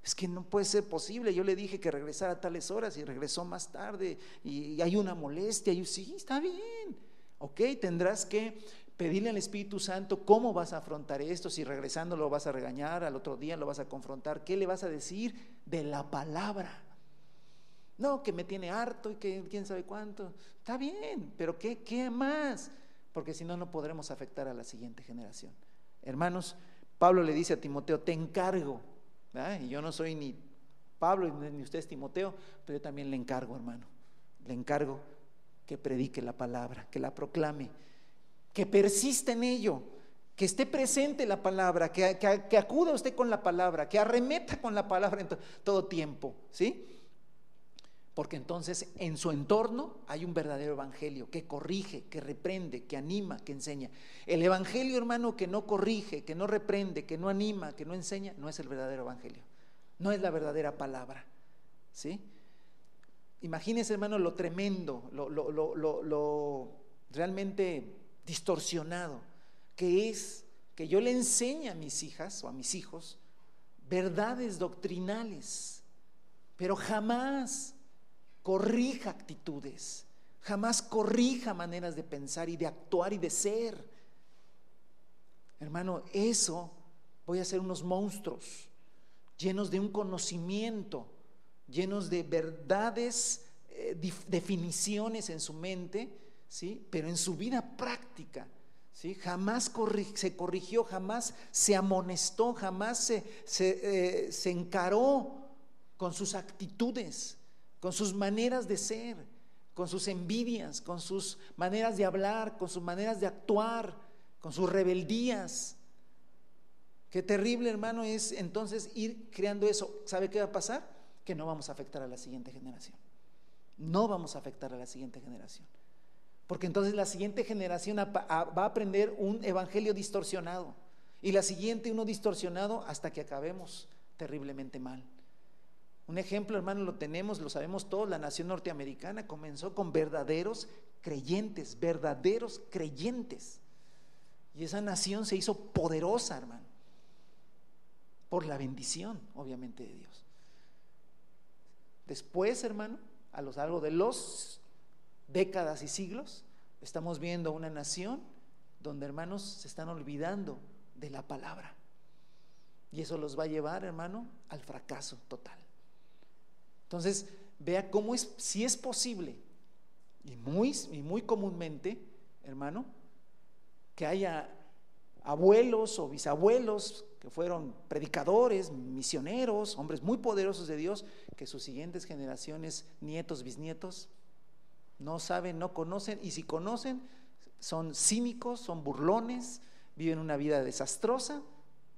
Speaker 1: Es que no puede ser posible. Yo le dije que regresara a tales horas y regresó más tarde y hay una molestia. Y yo, sí, está bien. Ok, tendrás que pedirle al Espíritu Santo cómo vas a afrontar esto. Si regresando lo vas a regañar, al otro día lo vas a confrontar. ¿Qué le vas a decir de la palabra? No, que me tiene harto y que quién sabe cuánto. Está bien, pero ¿qué más? Porque si no, no podremos afectar a la siguiente generación. Hermanos, Pablo le dice a Timoteo, te encargo, ¿verdad? Y yo no soy ni Pablo ni usted es Timoteo, pero yo también le encargo, hermano, le encargo que predique la palabra, que la proclame, que persista en ello, que esté presente la palabra, que acuda usted con la palabra, que arremeta con la palabra en todo tiempo, ¿sí? Porque entonces en su entorno hay un verdadero evangelio que corrige, que reprende, que anima, que enseña. El evangelio, hermano, que no corrige, que no reprende, que no anima, que no enseña, no es el verdadero evangelio, no es la verdadera palabra, ¿sí? Imagínese, hermano, lo tremendo, lo realmente distorsionado que es que yo le enseñe a mis hijas o a mis hijos verdades doctrinales, pero jamás corrija actitudes, jamás corrija maneras de pensar y de actuar y de ser. Hermano, eso voy a ser unos monstruos llenos de un conocimiento, llenos de verdades, definiciones en su mente, ¿sí? Pero en su vida práctica, ¿sí? Jamás se corrigió, jamás se amonestó, jamás se encaró con sus actitudes, con sus maneras de ser, con sus envidias, con sus maneras de hablar, con sus maneras de actuar, con sus rebeldías. Qué terrible, hermano, es entonces ir creando eso. ¿Sabe qué va a pasar? Que no vamos a afectar a la siguiente generación. No vamos a afectar a la siguiente generación. Porque entonces la siguiente generación va a aprender un evangelio distorsionado. Y la siguiente uno distorsionado hasta que acabemos terriblemente mal. Un ejemplo, hermano, lo tenemos, lo sabemos todos, la nación norteamericana comenzó con verdaderos creyentes. Y esa nación se hizo poderosa, hermano, por la bendición, obviamente, de Dios. Después, hermano, a lo largo de los décadas y siglos, estamos viendo una nación donde, hermanos, se están olvidando de la palabra. Y eso los va a llevar, hermano, al fracaso total. Entonces, vea cómo si es posible, y muy comúnmente, hermano, que haya abuelos o bisabuelos que fueron predicadores, misioneros, hombres muy poderosos de Dios, que sus siguientes generaciones, nietos, bisnietos, no saben, no conocen, y si conocen, son cínicos, son burlones, viven una vida desastrosa,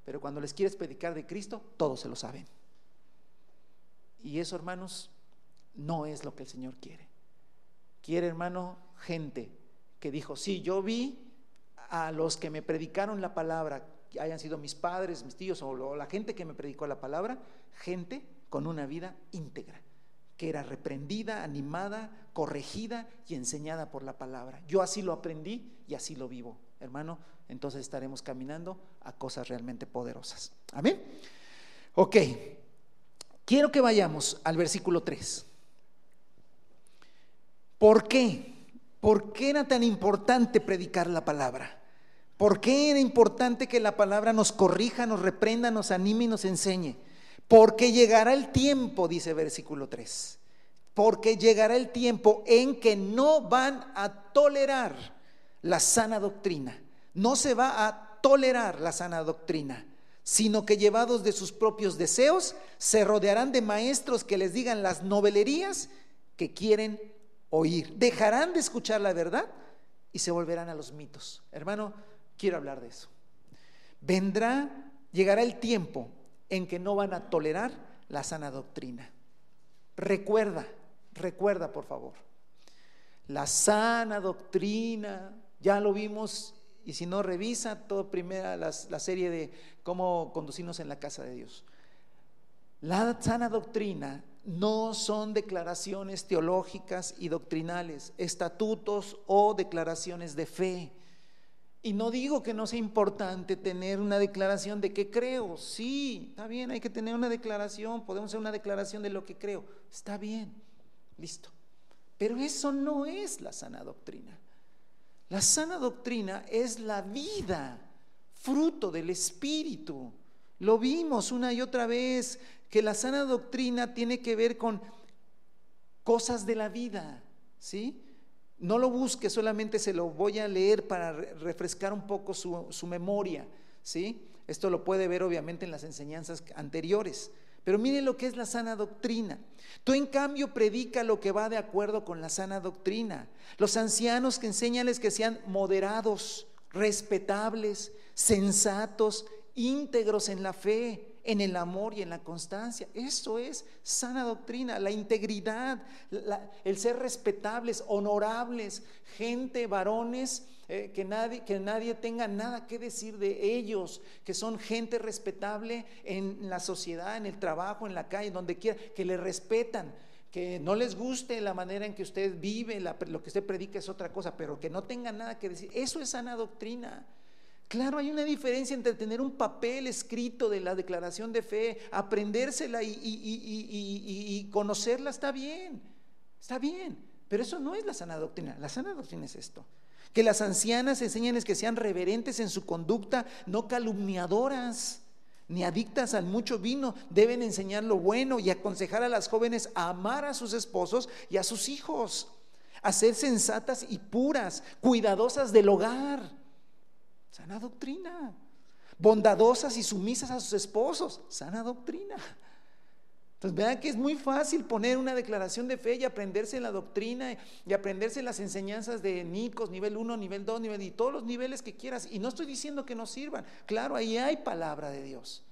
Speaker 1: pero cuando les quieres predicar de Cristo, todos se lo saben. Y eso, hermanos, no es lo que el Señor quiere. Quiere, hermano, gente que dijo, sí, yo vi a los que me predicaron la palabra, que hayan sido mis padres, mis tíos o la gente que me predicó la palabra, gente con una vida íntegra, que era reprendida, animada, corregida y enseñada por la palabra. Yo así lo aprendí y así lo vivo, hermano. Entonces estaremos caminando a cosas realmente poderosas. Amén. Ok. Quiero que vayamos al versículo 3. ¿Por qué? ¿Por qué era tan importante predicar la palabra? ¿Por qué era importante que la palabra nos corrija, nos reprenda, nos anime y nos enseñe? Porque llegará el tiempo, dice versículo 3, porque llegará el tiempo en que no van a tolerar la sana doctrina. No se va a tolerar la sana doctrina, sino que llevados de sus propios deseos, se rodearán de maestros que les digan las novelerías que quieren oír. Dejarán de escuchar la verdad y se volverán a los mitos. Hermano, quiero hablar de eso. Llegará el tiempo en que no van a tolerar la sana doctrina. Recuerda por favor, la sana doctrina, ya lo vimos, y si no, revisa todo primera la serie de cómo conducirnos en la casa de Dios. La sana doctrina no son declaraciones teológicas y doctrinales, estatutos o declaraciones de fe. Y no digo que no sea importante tener una declaración de qué creo. Sí, está bien, hay que tener una declaración, podemos hacer una declaración de lo que creo. Está bien, listo. Pero eso no es la sana doctrina. La sana doctrina es la vida, fruto del Espíritu. Lo vimos una y otra vez, que la sana doctrina tiene que ver con cosas de la vida, ¿sí? No lo busque, solamente se lo voy a leer para refrescar un poco su memoria, ¿sí? Esto lo puede ver obviamente en las enseñanzas anteriores. Pero mire lo que es la sana doctrina. Tú en cambio predica lo que va de acuerdo con la sana doctrina. Los ancianos que enséñales que sean moderados, respetables, sensatos, íntegros en la fe, en el amor y en la constancia. Eso es sana doctrina, la integridad, el ser respetables, honorables, gente, varones, que nadie tenga nada que decir de ellos, que son gente respetable en la sociedad, en el trabajo, en la calle, donde quiera, que le respetan. Que no les guste la manera en que usted vive, lo que usted predica es otra cosa, pero que no tenga nada que decir. Eso es sana doctrina. Claro, hay una diferencia entre tener un papel escrito de la declaración de fe, aprendérsela y conocerla, está bien, pero eso no es la sana doctrina. La sana doctrina es esto: que las ancianas enséñenles que sean reverentes en su conducta, no calumniadoras, ni adictas al mucho vino. Deben enseñar lo bueno y aconsejar a las jóvenes a amar a sus esposos y a sus hijos, a ser sensatas y puras, cuidadosas del hogar. Sana doctrina. Bondadosas y sumisas a sus esposos. Sana doctrina. Entonces vean que es muy fácil poner una declaración de fe y aprenderse la doctrina y aprenderse las enseñanzas de Nicos, nivel 1, nivel 2, y todos los niveles que quieras. Y no estoy diciendo que no sirvan. Claro, ahí hay palabra de Dios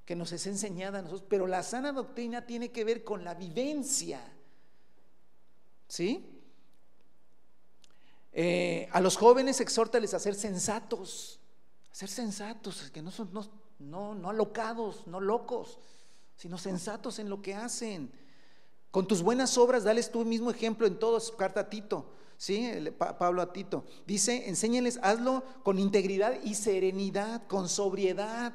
Speaker 1: que nos es enseñada a nosotros, pero la sana doctrina tiene que ver con la vivencia. ¿Sí? A los jóvenes exhórtales a ser sensatos, que no son no alocados, no locos, sino sensatos en lo que hacen. Con tus buenas obras dales tú mismo ejemplo en todo. Carta a Tito, ¿sí? Pablo a Tito dice: enséñales, hazlo con integridad y serenidad, con sobriedad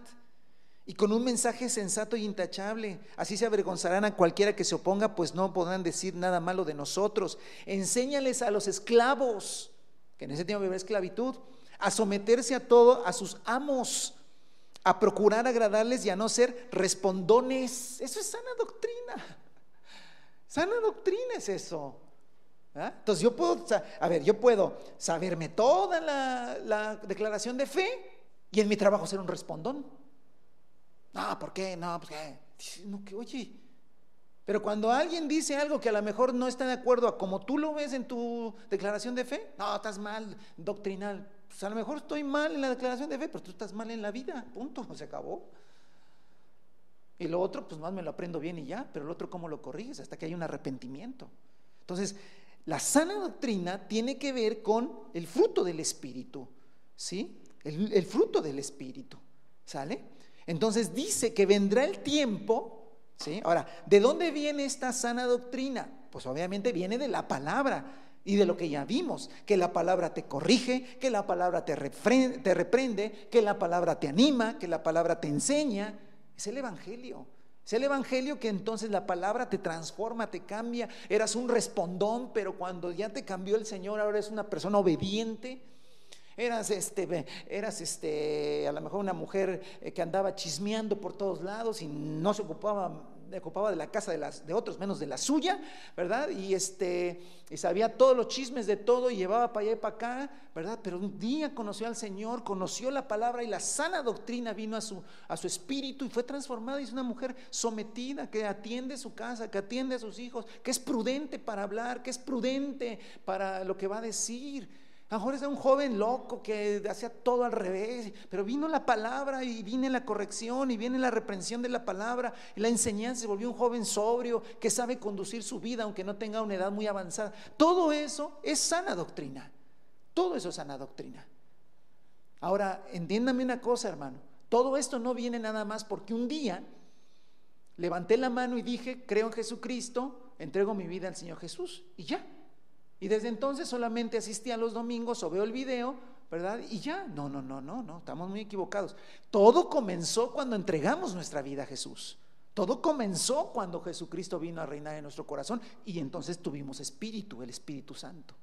Speaker 1: y con un mensaje sensato y intachable. Así se avergonzarán a cualquiera que se oponga, pues no podrán decir nada malo de nosotros. Enséñales a los esclavos, que en ese tiempo había esclavitud, a someterse a todo a sus amos, a procurar agradarles y a no ser respondones. Eso es sana doctrina. Sana doctrina es eso. ¿Ah? Entonces yo puedo saberme toda la declaración de fe y en mi trabajo ser un respondón. No, ¿por qué? No, pues qué. No, que oye, pero cuando alguien dice algo que a lo mejor no está de acuerdo a como tú lo ves en tu declaración de fe, no, estás mal, doctrinal. Pues a lo mejor estoy mal en la declaración de fe, pero tú estás mal en la vida, punto, se acabó. Y lo otro, pues más me lo aprendo bien y ya, pero el otro, ¿cómo lo corriges? Hasta que hay un arrepentimiento. Entonces, la sana doctrina tiene que ver con el fruto del Espíritu, ¿sí? El fruto del Espíritu, ¿sale? Entonces dice que vendrá el tiempo, ¿sí? Ahora, ¿de dónde viene esta sana doctrina? Pues obviamente viene de la palabra y de lo que ya vimos, que la palabra te corrige, que la palabra te reprende, que la palabra te anima, que la palabra te enseña. Es el Evangelio, Es el evangelio que entonces la palabra te transforma, te cambia. Eras un respondón, pero cuando ya te cambió el Señor, ahora eres una persona obediente. Eras a lo mejor una mujer que andaba chismeando por todos lados y no se ocupaba de la casa de otros menos de la suya, ¿verdad? Y sabía todos los chismes de todo y llevaba para allá y para acá, ¿verdad? Pero un día conoció al Señor, conoció la palabra y la sana doctrina vino a su espíritu y fue transformada. Y es una mujer sometida, que atiende su casa, que atiende a sus hijos, que es prudente para hablar, que es prudente para lo que va a decir. A lo mejor es un joven loco que hacía todo al revés, pero vino la palabra y viene la corrección y viene la reprensión de la palabra y la enseñanza. Se volvió un joven sobrio que sabe conducir su vida aunque no tenga una edad muy avanzada. Todo eso es sana doctrina. Todo eso es sana doctrina. Ahora, entiéndame una cosa, hermano. Todo esto no viene nada más porque un día levanté la mano y dije, creo en Jesucristo, entrego mi vida al Señor Jesús y ya. Y desde entonces solamente asistí a los domingos o veo el video, ¿verdad? Y ya, no, estamos muy equivocados. Todo comenzó cuando entregamos nuestra vida a Jesús. Todo comenzó cuando Jesucristo vino a reinar en nuestro corazón y entonces tuvimos espíritu, el Espíritu Santo.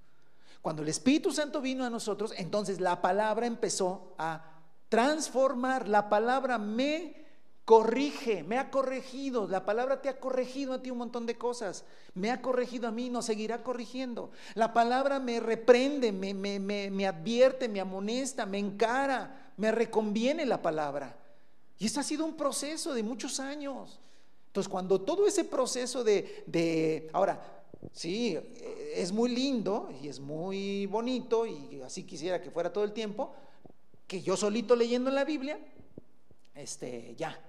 Speaker 1: Cuando el Espíritu Santo vino a nosotros, entonces la palabra empezó a transformar. La palabra me corrige, me ha corregido. La palabra te ha corregido a ti un montón de cosas. Me ha corregido a mí, nos seguirá corrigiendo. La palabra me reprende, me advierte, me amonesta, me encara, me reconviene la palabra. Y eso ha sido un proceso de muchos años. Entonces, cuando todo ese proceso ahora, sí, es muy lindo y es muy bonito y así quisiera que fuera todo el tiempo, que yo solito leyendo la Biblia, ya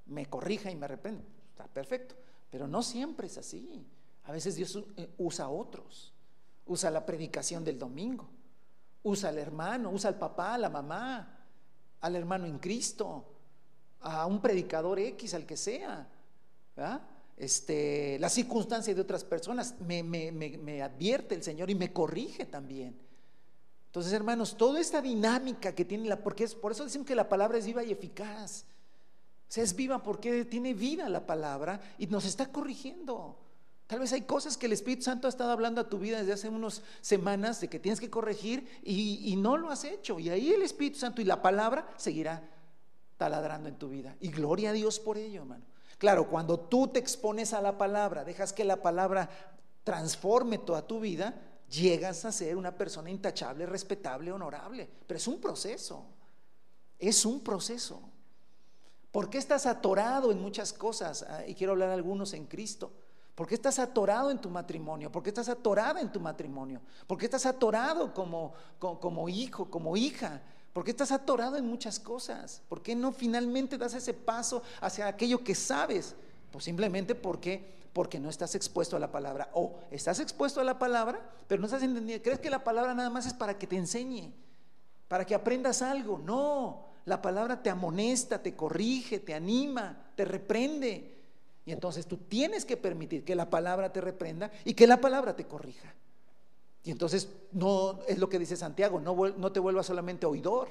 Speaker 1: me corrija y me reprende, está perfecto, pero no siempre es así. A veces Dios usa a otros, usa la predicación del domingo, usa al hermano, usa al papá, a la mamá, al hermano en Cristo, a un predicador X, al que sea, ¿verdad? La circunstancia de otras personas me advierte el Señor y me corrige también. Entonces, hermanos, toda esta dinámica que tiene por eso decimos que la palabra es viva y eficaz. O sea, es viva porque tiene vida la palabra y nos está corrigiendo. Tal vez hay cosas que el Espíritu Santo ha estado hablando a tu vida desde hace unas semanas de que tienes que corregir y no lo has hecho. Y ahí el Espíritu Santo y la palabra seguirá taladrando en tu vida. Y gloria a Dios por ello, hermano. Claro, cuando tú te expones a la palabra, dejas que la palabra transforme toda tu vida, llegas a ser una persona intachable, respetable, honorable. Pero es un proceso. Es un proceso. ¿Por qué estás atorado en muchas cosas? Y quiero hablar de algunos en Cristo. ¿Por qué estás atorado en tu matrimonio? ¿Por qué estás atorada en tu matrimonio? ¿Por qué estás atorado como hijo, como hija? ¿Por qué estás atorado en muchas cosas? ¿Por qué no finalmente das ese paso hacia aquello que sabes? Pues simplemente porque no estás expuesto a la palabra. O estás expuesto a la palabra, pero no estás entendiendo. ¿Crees que la palabra nada más es para que te enseñe? Para que aprendas algo. No, la palabra te amonesta, te corrige, te anima, te reprende. Y entonces tú tienes que permitir que la palabra te reprenda y que la palabra te corrija. Y entonces no es lo que dice Santiago, no te vuelvas solamente oidor,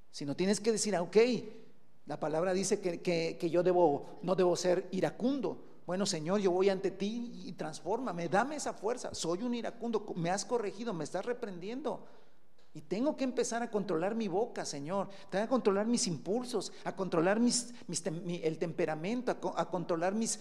Speaker 1: sino tienes que decir, ok, la palabra dice que yo no debo ser iracundo. Bueno, Señor, yo voy ante ti y transfórmame, dame esa fuerza. Soy un iracundo, me has corregido, me estás reprendiendo. Y tengo que empezar a controlar mi boca, Señor. Tengo que controlar mis impulsos, a controlar el temperamento, a controlar mis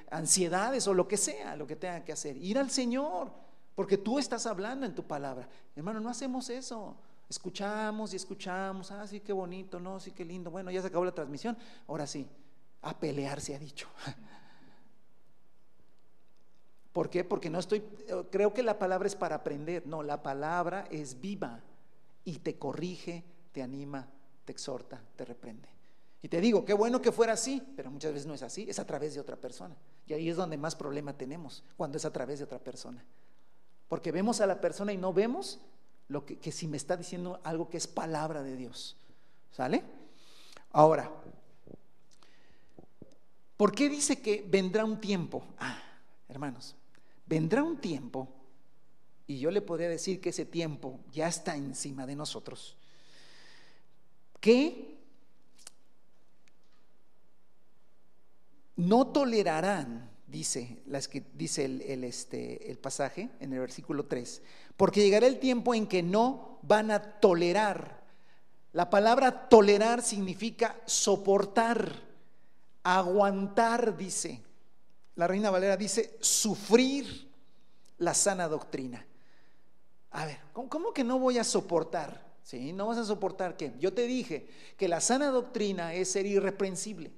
Speaker 1: ansiedades o lo que sea, lo que tenga que hacer. Ir al Señor, porque tú estás hablando en tu palabra. Hermano, no hacemos eso. Escuchamos y escuchamos. Ah, sí, qué bonito, no, sí, qué lindo. Bueno, ya se acabó la transmisión. Ahora sí, a pelear se ha dicho. ¿Por qué? Porque creo que la palabra es para aprender. No, la palabra es viva y te corrige, te anima, te exhorta, te reprende. Y te digo, qué bueno que fuera así, pero muchas veces no es así, es a través de otra persona. Y ahí es donde más problema tenemos, cuando es a través de otra persona. Porque vemos a la persona y no vemos lo que si me está diciendo algo que es palabra de Dios. ¿Sale? Ahora, ¿por qué dice que vendrá un tiempo? Hermanos, vendrá un tiempo, y yo le podría decir que ese tiempo ya está encima de nosotros, que no tolerarán, dice el pasaje en el versículo 3, porque llegará el tiempo en que no van a tolerar. La palabra tolerar significa soportar, aguantar, dice. La Reina Valera dice sufrir la sana doctrina. A ver, ¿cómo que no voy a soportar? ¿Sí? ¿No vas a soportar qué? Yo te dije que la sana doctrina es ser irreprensible.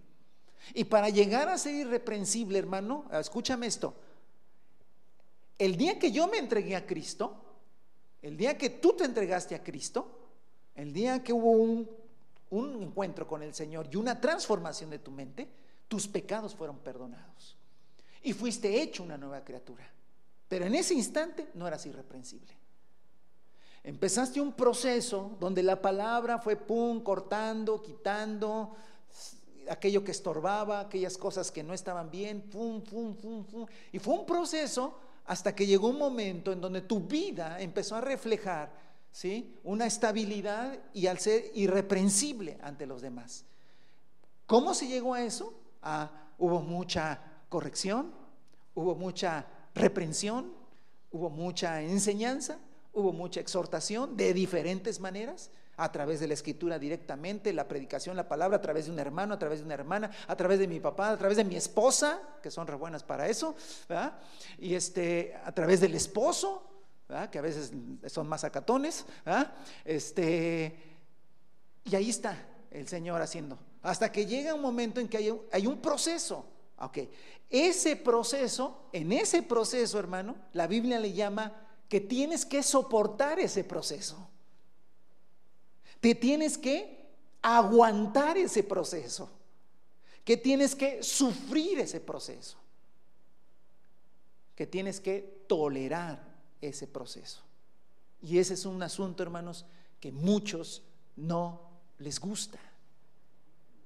Speaker 1: Y para llegar a ser irreprensible, hermano, escúchame esto. El día que yo me entregué a Cristo, el día que tú te entregaste a Cristo, el día que hubo un encuentro con el Señor y una transformación de tu mente, tus pecados fueron perdonados y fuiste hecho una nueva criatura. Pero en ese instante no eras irreprensible. Empezaste un proceso donde la palabra fue cortando, quitando aquello que estorbaba, aquellas cosas que no estaban bien, y fue un proceso hasta que llegó un momento en donde tu vida empezó a reflejar, ¿sí?, una estabilidad y al ser irreprensible ante los demás. ¿Cómo se llegó a eso? Hubo mucha corrección, hubo mucha reprensión, hubo mucha enseñanza, hubo mucha exhortación de diferentes maneras, a través de la escritura directamente, la predicación, la palabra, a través de un hermano, a través de una hermana, a través de mi papá, a través de mi esposa, que son re buenas para eso, ¿verdad? Y a través del esposo, ¿verdad?, que a veces son más acatones, ¿verdad? Y ahí está el Señor haciendo, hasta que llega un momento en que hay un proceso. Okay. Ese proceso, en ese proceso, hermano, la Biblia le llama que tienes que soportar ese proceso. Te tienes que aguantar ese proceso, que tienes que sufrir ese proceso, que tienes que tolerar ese proceso. Y ese es un asunto, hermanos, que muchos no les gusta.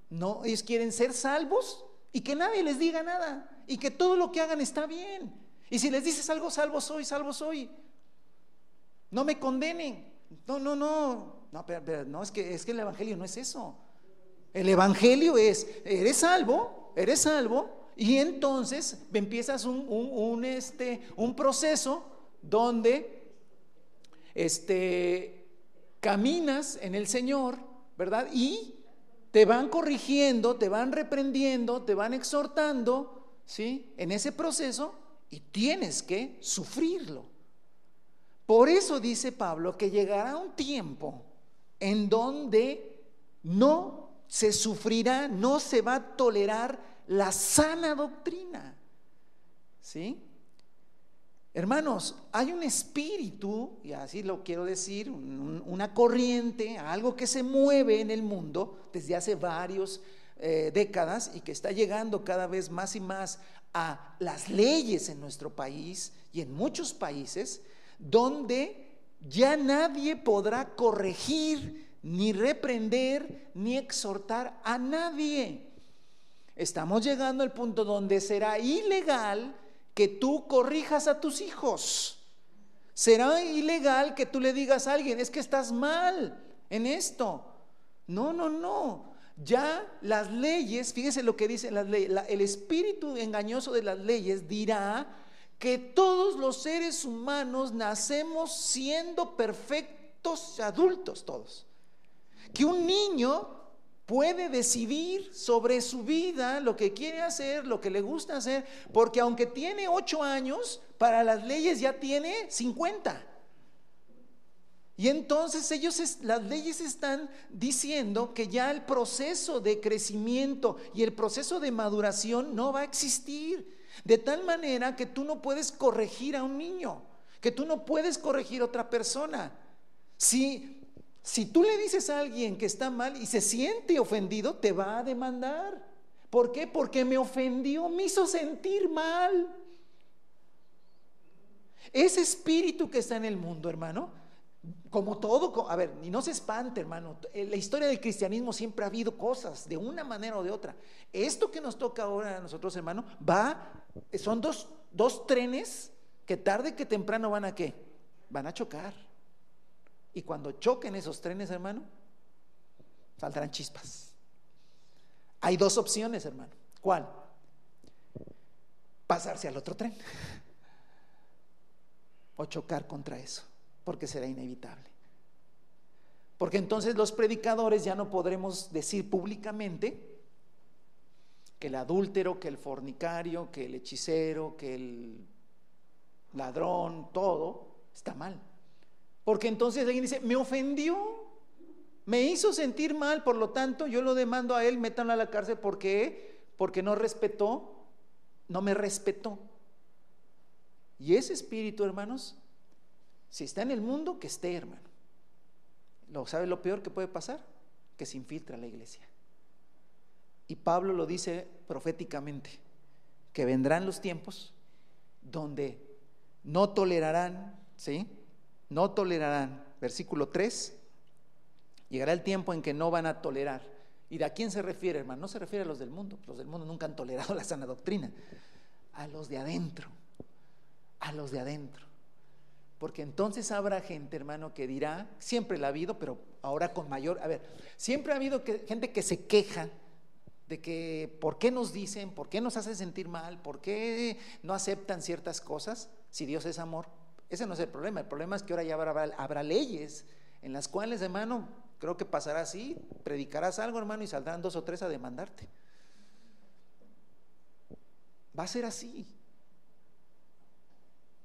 Speaker 1: No, ellos quieren ser salvos y que nadie les diga nada y que todo lo que hagan está bien. Y si les dices algo, salvo soy, salvo soy. No me condenen. No, pero no, es que el evangelio no es eso. El evangelio es, eres salvo, y entonces empiezas un proceso donde caminas en el Señor, ¿verdad? Y te van corrigiendo, te van reprendiendo, te van exhortando, ¿sí?, en ese proceso, y tienes que sufrirlo. Por eso dice Pablo que llegará un tiempo en donde no se sufrirá, no se va a tolerar la sana doctrina, ¿sí? Hermanos, hay un espíritu, y así lo quiero decir, una corriente, algo que se mueve en el mundo desde hace varias décadas y que está llegando cada vez más y más a las leyes en nuestro país y en muchos países, donde ya nadie podrá corregir, ni reprender, ni exhortar a nadie. Estamos llegando al punto donde será ilegal que tú corrijas a tus hijos. Será ilegal que tú le digas a alguien, es que estás mal en esto. No. Ya las leyes, fíjese lo que dicen las leyes, el espíritu engañoso de las leyes dirá que todos los seres humanos nacemos siendo perfectos adultos todos. Que un niño puede decidir sobre su vida, lo que quiere hacer, lo que le gusta hacer, porque aunque tiene 8 años, para las leyes ya tiene 50. Y entonces las leyes están diciendo que ya el proceso de crecimiento y el proceso de maduración no va a existir. De tal manera que tú no puedes corregir a un niño, que tú no puedes corregir a otra persona. Si tú le dices a alguien que está mal y se siente ofendido, te va a demandar. ¿Por qué? Porque me ofendió, me hizo sentir mal. Ese espíritu que está en el mundo, hermano, como todo, a ver, y no se espante, hermano, en la historia del cristianismo siempre ha habido cosas de una manera o de otra. Esto que nos toca ahora a nosotros, hermano, son dos trenes que tarde que temprano van a ¿qué? Van a chocar. Y cuando choquen esos trenes, hermano, saldrán chispas. Hay 2 opciones, hermano. ¿Cuál? pasarse al otro tren o chocar contra eso, porque será inevitable. Porque entonces los predicadores ya no podremos decir públicamente que el adúltero, que el fornicario, que el hechicero, que el ladrón, todo está mal. Porque entonces alguien dice, me ofendió, me hizo sentir mal, por lo tanto yo lo demando a él, métanlo a la cárcel. ¿Por qué? Porque no respetó, no me respetó. Y ese espíritu, hermanos, si está en el mundo, que esté, hermano. ¿Sabe lo peor que puede pasar? Que se infiltra la iglesia. Y Pablo lo dice proféticamente, que vendrán los tiempos donde no tolerarán, ¿sí? No tolerarán, versículo 3, llegará el tiempo en que no van a tolerar. ¿Y de a quién se refiere, hermano? No se refiere a los del mundo nunca han tolerado la sana doctrina, a los de adentro, a los de adentro. Porque entonces habrá gente, hermano, que dirá, siempre la ha habido, pero ahora con mayor, siempre ha habido gente que se queja de que ¿por qué nos dicen? ¿Por qué nos hacen sentir mal? ¿Por qué no aceptan ciertas cosas? Si Dios es amor, ese no es el problema es que ahora ya habrá leyes en las cuales, hermano, creo que pasará así, predicarás algo, hermano, y saldrán 2 o 3 a demandarte. Va a ser así.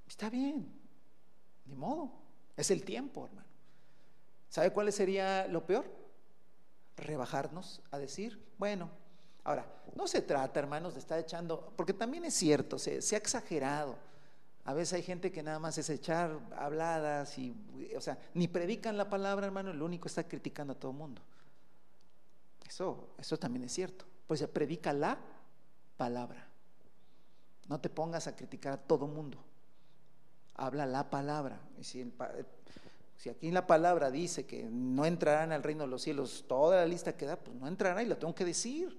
Speaker 1: Está bien. Ni modo, es el tiempo, hermano. ¿Sabe cuál sería lo peor? Rebajarnos a decir, bueno, ahora, no se trata, hermanos, de estar echando, porque también es cierto, se ha exagerado. A veces hay gente que nada más es echar habladas y, o sea, ni predican la palabra, hermano, lo único está criticando a todo el mundo. Eso también es cierto. Pues se predica la palabra. No te pongas a criticar a todo el mundo. Habla la palabra. Y si aquí en la palabra dice que no entrarán al reino de los cielos, toda la lista que da, pues no entrará y lo tengo que decir.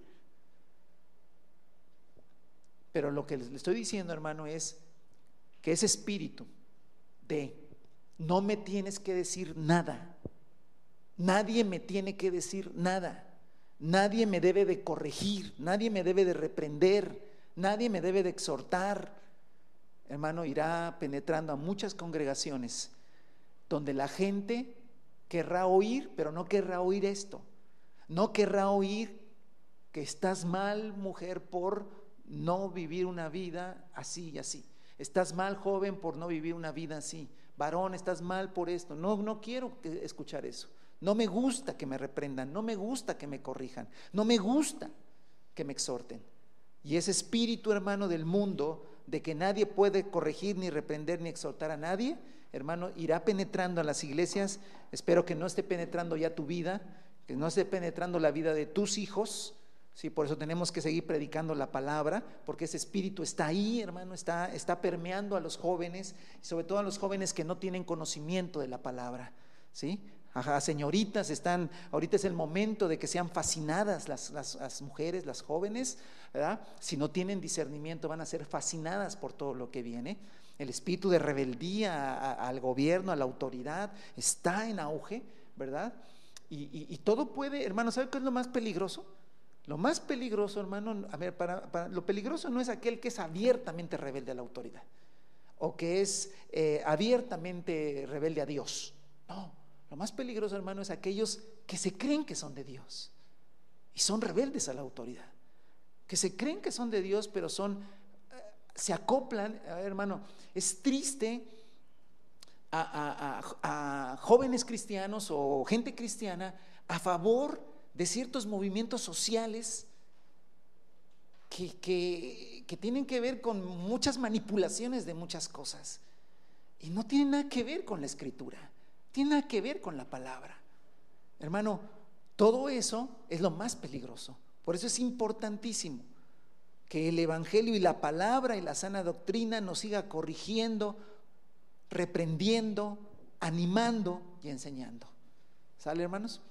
Speaker 1: Pero lo que les estoy diciendo, hermano, es que ese espíritu de no me tienes que decir nada, nadie me tiene que decir nada, nadie me debe de corregir, nadie me debe de reprender, nadie me debe de exhortar, hermano, irá penetrando a muchas congregaciones donde la gente querrá oír, pero no querrá oír esto, no querrá oír que estás mal, mujer, por no vivir una vida así y así. Estás mal, joven, por no vivir una vida así. Varón, estás mal por esto. No quiero escuchar eso. No me gusta que me reprendan, no me gusta que me corrijan, no me gusta que me exhorten. Y ese espíritu, hermano, del mundo, de que nadie puede corregir, ni reprender, ni exhortar a nadie, hermano, irá penetrando a las iglesias. Espero que no esté penetrando ya tu vida, que no esté penetrando la vida de tus hijos. Sí, por eso tenemos que seguir predicando la palabra, porque ese espíritu está ahí, hermano, está permeando a los jóvenes, y sobre todo a los jóvenes que no tienen conocimiento de la palabra, ¿sí? Ajá, señoritas, ahorita es el momento de que sean fascinadas las mujeres, las jóvenes, ¿verdad? Si no tienen discernimiento van a ser fascinadas por todo lo que viene. El espíritu de rebeldía al gobierno, a la autoridad, está en auge, ¿verdad? Y todo puede, hermano, ¿sabe qué es lo más peligroso? Lo más peligroso, hermano, a ver, lo peligroso no es aquel que es abiertamente rebelde a la autoridad o que es abiertamente rebelde a Dios. No, lo más peligroso, hermano, es aquellos que se creen que son de Dios y son rebeldes a la autoridad, que se creen que son de Dios, pero se acoplan. Hermano, es triste a jóvenes cristianos o gente cristiana a favor de ciertos movimientos sociales que tienen que ver con muchas manipulaciones de muchas cosas y no tienen nada que ver con la escritura, tienen nada que ver con la palabra. Hermano, todo eso es lo más peligroso. Por eso es importantísimo que el evangelio y la palabra y la sana doctrina nos siga corrigiendo, reprendiendo, animando y enseñando. ¿Sale, hermanos?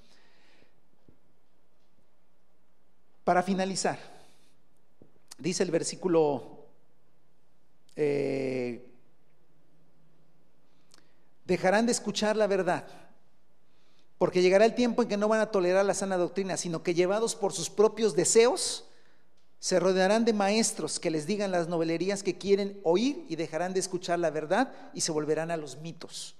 Speaker 1: Para finalizar, dice el versículo, dejarán de escuchar la verdad, porque llegará el tiempo en que no van a tolerar la sana doctrina, sino que llevados por sus propios deseos, Se rodearán de maestros que les digan las novelerías que quieren oír y dejarán de escuchar la verdad y se volverán a los mitos.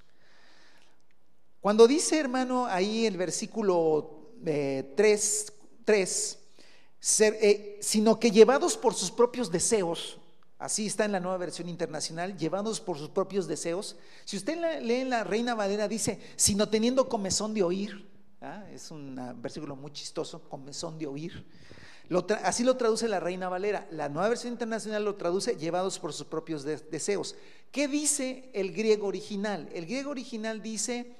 Speaker 1: Cuando dice, hermano, ahí el versículo 3, sino que llevados por sus propios deseos, así está en la Nueva Versión Internacional, llevados por sus propios deseos. Si usted lee en la Reina Valera, dice, sino teniendo comezón de oír. Es un versículo muy chistoso, comezón de oír. Así lo traduce la Reina Valera. La Nueva Versión Internacional lo traduce llevados por sus propios deseos. ¿Qué dice el griego original? El griego original dice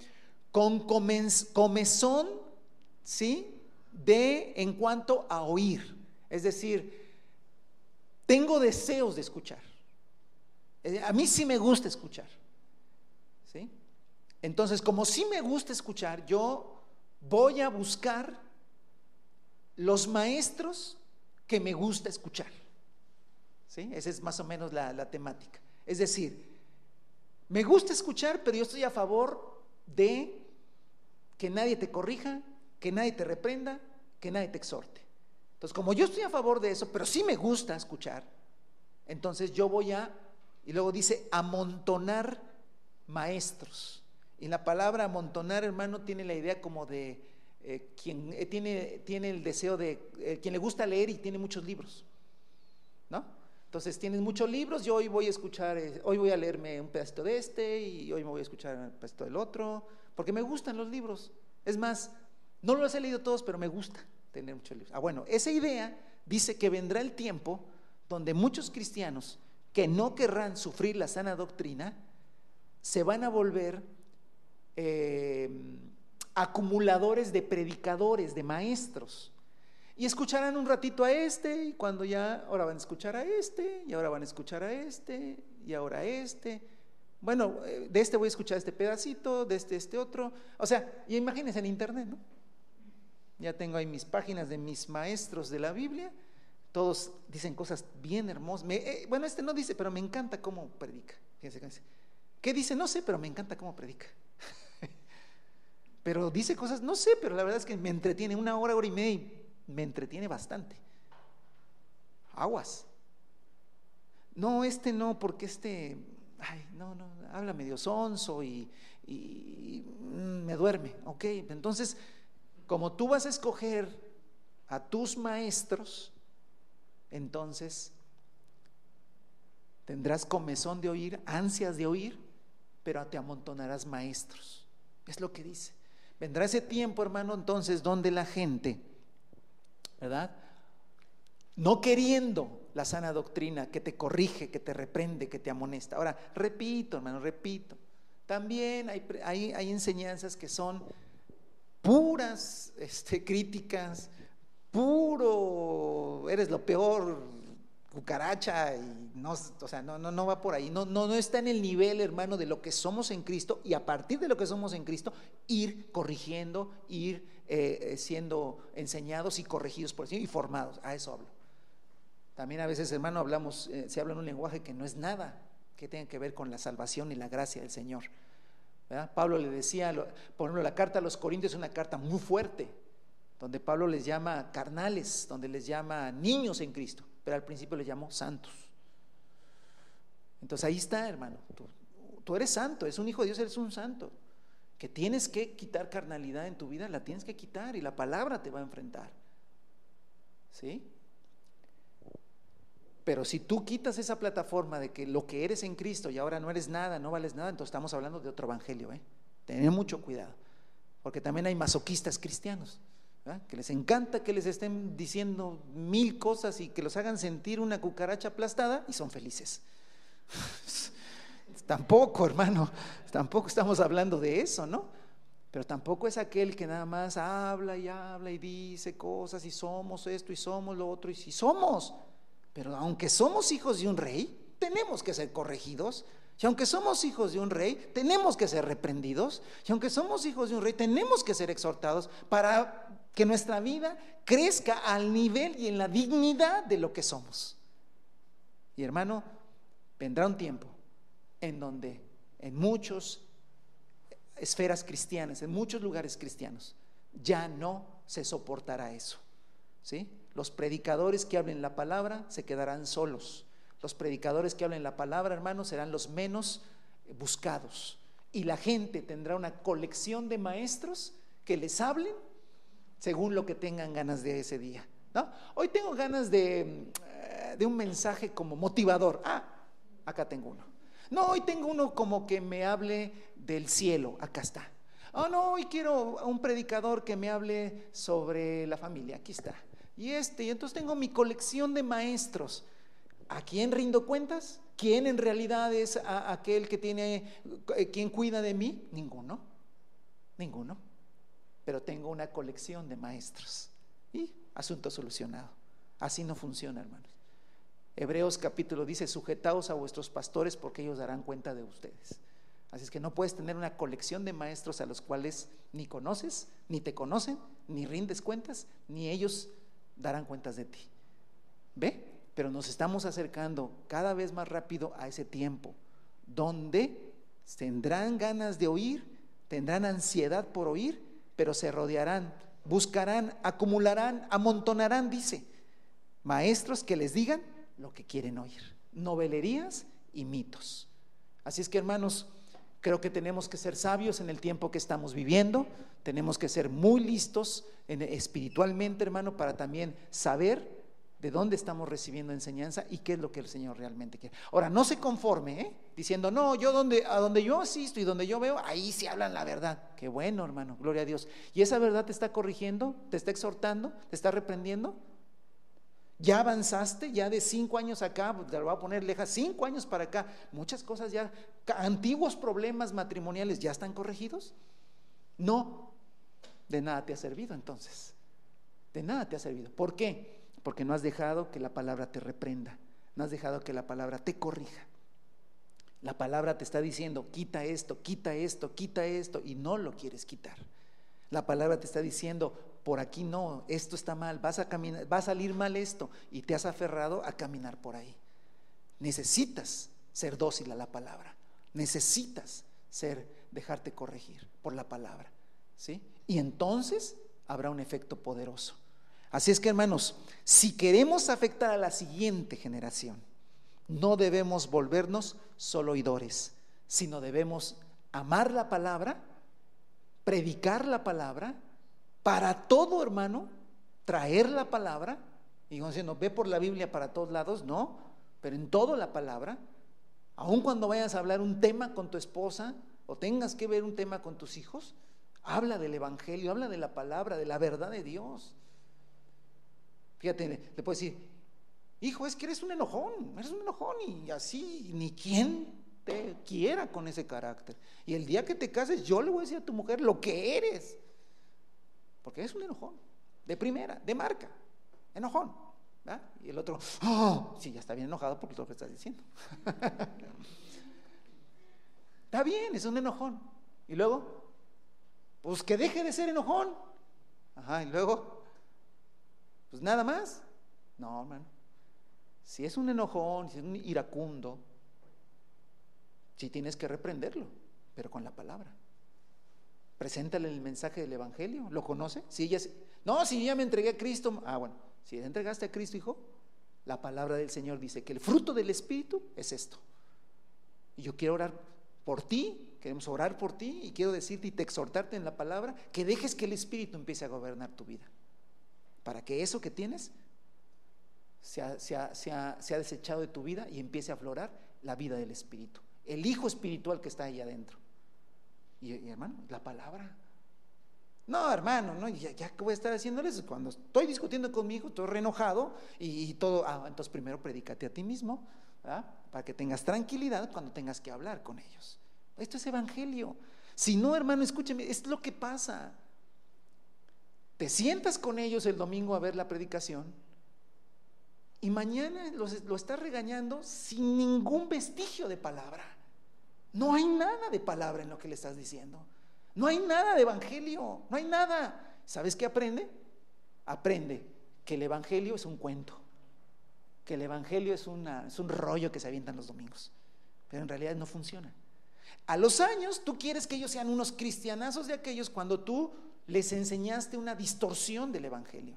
Speaker 1: con comezón, ¿sí? En cuanto a oír. Es decir, tengo deseos de escuchar. A mí sí me gusta escuchar, ¿sí? Entonces, como sí me gusta escuchar, yo voy a buscar los maestros que me gusta escuchar, ¿sí? Esa es más o menos la temática. Es decir, me gusta escuchar, pero yo estoy a favor de que nadie te corrija, que nadie te reprenda, que nadie te exhorte. Entonces, como yo estoy a favor de eso, pero sí me gusta escuchar, entonces yo voy y luego dice amontonar maestros. Y la palabra amontonar, hermano, tiene la idea como de quien tiene el deseo de, quien le gusta leer y tiene muchos libros, ¿no? Entonces tienes muchos libros, yo hoy voy a escuchar, hoy voy a leerme un pedacito de este y hoy me voy a escuchar un pedacito del otro, porque me gustan los libros. Es más, no los he leído todos, pero me gusta tener muchos libros. Bueno, esa idea dice que vendrá el tiempo donde muchos cristianos que no querrán sufrir la sana doctrina se van a volver acumuladores de predicadores, de maestros, y escucharán un ratito a este, y cuando ya, ahora van a escuchar a este, y ahora van a escuchar a este, y ahora a este. Bueno, de este voy a escuchar este pedacito, de este otro. O sea, y imagínense en internet, ¿no? Ya tengo ahí mis páginas de mis maestros de la Biblia, todos dicen cosas bien hermosas. Bueno, este no dice, pero me encanta cómo predica. Fíjense, ¿qué dice? No sé, pero me encanta cómo predica. Pero dice cosas, no sé, pero la verdad es que me entretiene 1 hora, hora y media, y me entretiene bastante. Aguas. No, no, porque no, habla medio sonso y me duerme. Ok, entonces, como tú vas a escoger a tus maestros, entonces tendrás comezón de oír, ansias de oír, pero te amontonarás maestros. Es lo que dice. Vendrá ese tiempo, hermano, entonces, donde la gente, ¿verdad?, no queriendo la sana doctrina que te corrige, que te reprende, que te amonesta. Ahora, repito, hermano, también hay enseñanzas que son puras críticas, puro, eres lo peor, cucaracha, y no, o sea, no va por ahí, no está en el nivel, hermano, de lo que somos en Cristo, y a partir de lo que somos en Cristo, ir corrigiendo, ir siendo enseñados y corregidos por el Señor y formados. A eso hablo. También a veces, hermano, se habla en un lenguaje que no es nada que tenga que ver con la salvación y la gracia del Señor, ¿verdad? Pablo le decía, por ejemplo, la carta a los Corintios es una carta muy fuerte, donde Pablo les llama carnales, donde les llama niños en Cristo, pero al principio les llamó santos. Entonces ahí está, hermano, tú eres santo, eres un hijo de Dios, eres un santo, que tienes que quitar carnalidad en tu vida, la tienes que quitar, y la palabra te va a enfrentar, ¿sí? Pero si tú quitas esa plataforma de que lo que eres en Cristo y ahora no eres nada, no vales nada, entonces estamos hablando de otro evangelio, Tener mucho cuidado, porque también hay masoquistas cristianos, ¿verdad?, que les encanta que les estén diciendo 1000 cosas y que los hagan sentir una cucaracha aplastada y son felices. Tampoco, hermano, tampoco estamos hablando de eso, ¿no? Pero tampoco es aquel que nada más habla y dice cosas y somos esto y somos lo otro, y si somos, pero aunque somos hijos de un rey, tenemos que ser corregidos. Y aunque somos hijos de un rey, tenemos que ser reprendidos. Y aunque somos hijos de un rey, tenemos que ser exhortados para que nuestra vida crezca al nivel y en la dignidad de lo que somos. Y hermano, vendrá un tiempo en donde en muchas esferas cristianas, en muchos lugares cristianos, ya no se soportará eso, ¿sí? Los predicadores que hablen la palabra se quedarán solos. Los predicadores que hablen la palabra, hermanos, serán los menos buscados. Y la gente tendrá una colección de maestros que les hablen según lo que tengan ganas de ese día, ¿no? Hoy tengo ganas de un mensaje como motivador. Acá tengo uno. No, hoy tengo uno como que me hable del cielo. Acá está. Oh, no, hoy quiero un predicador que me hable sobre la familia. Aquí está. Y entonces tengo mi colección de maestros. ¿A quién rindo cuentas? ¿Quién en realidad es aquel que tiene, quien cuida de mí? Ninguno. Pero tengo una colección de maestros. Y asunto solucionado. Así no funciona, hermanos. Hebreos capítulo dice: sujetaos a vuestros pastores porque ellos darán cuenta de ustedes. Así es que no puedes tener una colección de maestros a los cuales ni conoces, ni te conocen, ni rindes cuentas, ni ellos darán cuentas de ti. ¿Ve? Pero nos estamos acercando cada vez más rápido a ese tiempo donde tendrán ganas de oír, tendrán ansiedad por oír, pero se rodearán, buscarán, acumularán, amontonarán, dice, maestros que les digan lo que quieren oír, novelerías y mitos. Así es que, hermanos, creo que tenemos que ser sabios en el tiempo que estamos viviendo. Tenemos que ser muy listos espiritualmente, hermano, para también saber de dónde estamos recibiendo enseñanza y qué es lo que el Señor realmente quiere. Ahora, no se conforme, diciendo: no, yo a donde yo asisto y donde yo veo, ahí se hablan la verdad. Qué bueno, hermano, gloria a Dios. ¿Y esa verdad te está corrigiendo, te está exhortando, te está reprendiendo? ¿Ya avanzaste? Ya de 5 años acá, te lo voy a poner leja, 5 años para acá, muchas cosas ya, antiguos problemas matrimoniales ya están corregidos. No, de nada te ha servido entonces, de nada te ha servido. ¿Por qué? Porque no has dejado que la palabra te reprenda, no has dejado que la palabra te corrija. La palabra te está diciendo: quita esto, quita esto, quita esto, y no lo quieres quitar. La palabra te está diciendo: por aquí no, esto está mal, vas a caminar, va a salir mal esto, y te has aferrado a caminar por ahí. Necesitas ser dócil a la palabra, necesitas dejarte corregir por la palabra, ¿sí? Y entonces habrá un efecto poderoso. Así es que, hermanos, si queremos afectar a la siguiente generación, no debemos volvernos solo oidores, sino debemos amar la palabra, predicar la palabra, para todo, hermano, traer la palabra. Y como diciendo, ve por la Biblia para todos lados, no, pero en todo la palabra. Aun cuando vayas a hablar un tema con tu esposa o tengas que ver un tema con tus hijos, habla del evangelio, habla de la palabra, de la verdad de Dios. Fíjate, le puedes decir: hijo, es que eres un enojón y así ni quien te quiera con ese carácter. Y el día que te cases, yo le voy a decir a tu mujer lo que eres, porque eres un enojón, de primera, de marca, enojón, ¿verdad? Y el otro: sí, ya está bien enojado porque es lo que estás diciendo. Está bien, es un enojón. Y luego, pues que deje de ser enojón. Y luego, pues nada más. No, hermano, si es un enojón, si es un iracundo, sí tienes que reprenderlo, pero con la palabra. Preséntale el mensaje del evangelio. ¿Lo conoce? Si ya me entregué a Cristo. Bueno, si te entregaste a Cristo, hijo, la palabra del Señor dice que el fruto del Espíritu es esto. Y yo quiero orar por ti, queremos orar por ti, y quiero decirte y te exhortarte en la palabra que dejes que el Espíritu empiece a gobernar tu vida, para que eso que tienes se ha desechado de tu vida y empiece a aflorar la vida del Espíritu, el hijo espiritual que está ahí adentro. Y hermano, la palabra. No, hermano, no, ya que voy a estar haciéndoles cuando estoy discutiendo con mi hijo, estoy re enojado y todo. Entonces primero predícate a ti mismo, ¿verdad? Para que tengas tranquilidad cuando tengas que hablar con ellos. Esto es evangelio. Si no, hermano, escúcheme, es lo que pasa. Te sientas con ellos el domingo a ver la predicación y mañana lo estás regañando sin ningún vestigio de palabra. No hay nada de palabra en lo que le estás diciendo. No hay nada de evangelio, no hay nada. ¿Sabes qué aprende? Aprende que el evangelio es un cuento, que el evangelio es un rollo que se avientan los domingos, pero en realidad no funciona. A los años tú quieres que ellos sean unos cristianazos de aquellos cuando tú les enseñaste una distorsión del evangelio.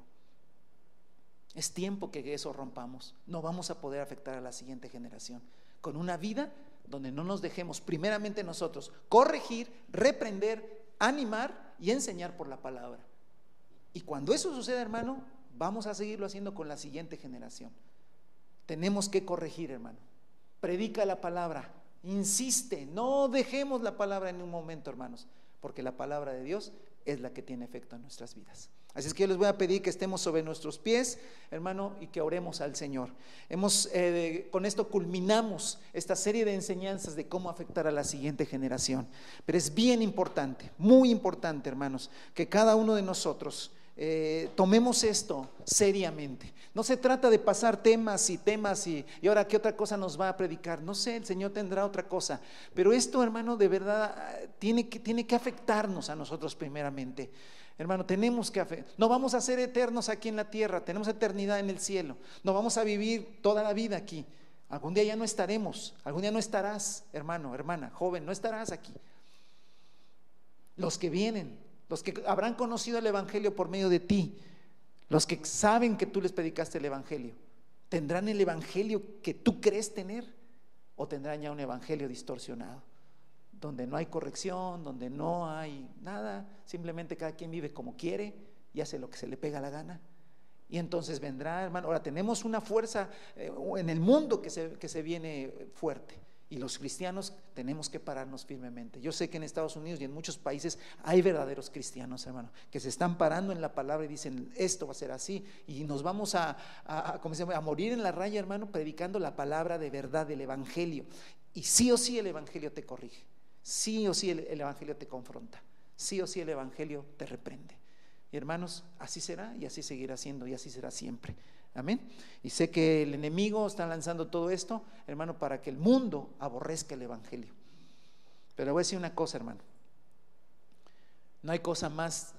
Speaker 1: Es tiempo que eso rompamos. No vamos a poder afectar a la siguiente generación con una vida donde no nos dejemos, primeramente nosotros, corregir, reprender, animar y enseñar por la palabra. Y cuando eso suceda, hermano, vamos a seguirlo haciendo con la siguiente generación. Tenemos que corregir, hermano. Predica la palabra, insiste, no dejemos la palabra en un momento, hermanos, porque la palabra de Dios es la que tiene efecto en nuestras vidas. Así es que yo les voy a pedir que estemos sobre nuestros pies, hermano, y que oremos al Señor. Con esto culminamos esta serie de enseñanzas de cómo afectar a la siguiente generación. Pero es bien importante, muy importante, hermanos, que cada uno de nosotros tomemos esto seriamente. No se trata de pasar temas y ahora qué otra cosa nos va a predicar. No sé, el Señor tendrá otra cosa. Pero esto, hermano, de verdad tiene que afectarnos a nosotros primeramente. Hermano, no vamos a ser eternos aquí en la tierra, tenemos eternidad en el cielo. No vamos a vivir toda la vida aquí. Algún día ya no estaremos, algún día no estarás, hermano, hermana, joven, no estarás aquí. Los que vienen, los que habrán conocido el evangelio por medio de ti, los que saben que tú les predicaste el evangelio, ¿tendrán el evangelio que tú crees tener o tendrán ya un evangelio distorsionado? Donde no hay corrección, donde no hay nada, simplemente cada quien vive como quiere y hace lo que se le pega la gana. Y entonces vendrá, hermano, ahora tenemos una fuerza en el mundo que se viene fuerte, y los cristianos tenemos que pararnos firmemente. Yo sé que en Estados Unidos y en muchos países hay verdaderos cristianos, hermano, que se están parando en la palabra y dicen, esto va a ser así, y nos vamos a morir en la raya, hermano, predicando la palabra de verdad del evangelio. Y sí o sí el evangelio te corrige. Sí o sí el evangelio te confronta, sí o sí el evangelio te reprende. Y hermanos, así será y así seguirá siendo y así será siempre. Amén. Y sé que el enemigo está lanzando todo esto, hermano, para que el mundo aborrezca el evangelio. Pero voy a decir una cosa, hermano. No hay cosa más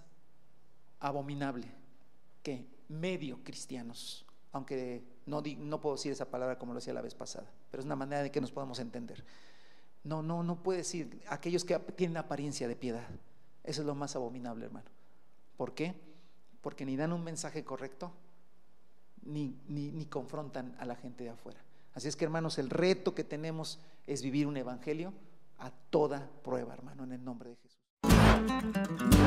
Speaker 1: abominable que medio cristianos, aunque no puedo decir esa palabra como lo decía la vez pasada, pero es una manera de que nos podamos entender. No puede decir aquellos que tienen apariencia de piedad. Eso es lo más abominable, hermano. ¿Por qué? Porque ni dan un mensaje correcto, ni confrontan a la gente de afuera. Así es que, hermanos, el reto que tenemos es vivir un evangelio a toda prueba, hermano, en el nombre de Jesús.